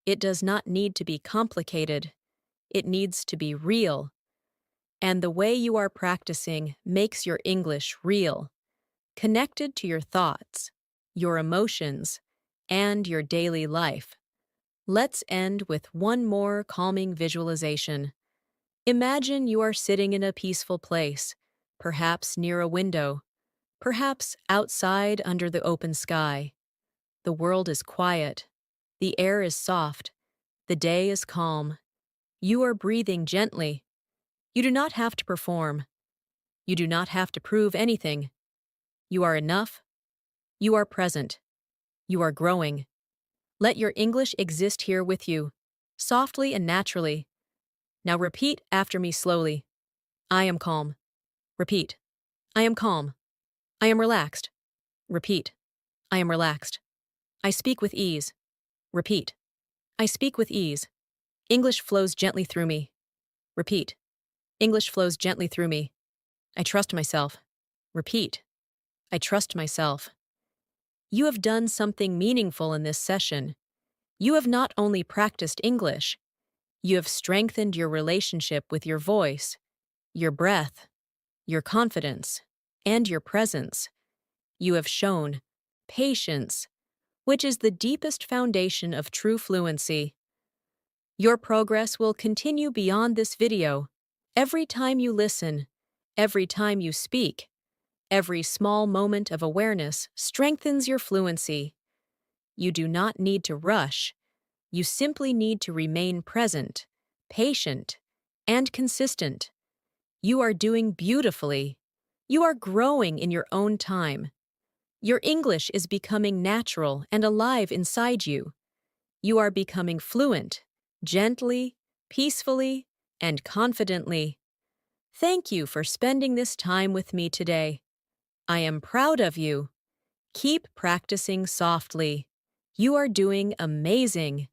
It does not need to be complicated. It needs to be real. And the way you are practicing makes your English real, connected to your thoughts, your emotions, and your daily life. Let's end with one more calming visualization. Imagine you are sitting in a peaceful place, perhaps near a window, perhaps outside under the open sky. The world is quiet. The air is soft. The day is calm. You are breathing gently. You do not have to perform. You do not have to prove anything. You are enough. You are present. You are growing. Let your English exist here with you, softly and naturally. Now repeat after me slowly. I am calm. Repeat. I am calm. I am relaxed. Repeat. I am relaxed. I speak with ease. Repeat. I speak with ease. English flows gently through me. Repeat. English flows gently through me. I trust myself. Repeat. I trust myself. You have done something meaningful in this session. You have not only practiced English, you have strengthened your relationship with your voice, your breath, your confidence, and your presence. You have shown patience, which is the deepest foundation of true fluency. Your progress will continue beyond this video. Every time you listen, every time you speak, every small moment of awareness strengthens your fluency. You do not need to rush. You simply need to remain present, patient, and consistent. You are doing beautifully. You are growing in your own time. Your English is becoming natural and alive inside you. You are becoming fluent, gently, peacefully, and confidently. Thank you for spending this time with me today. I am proud of you. Keep practicing softly. You are doing amazing.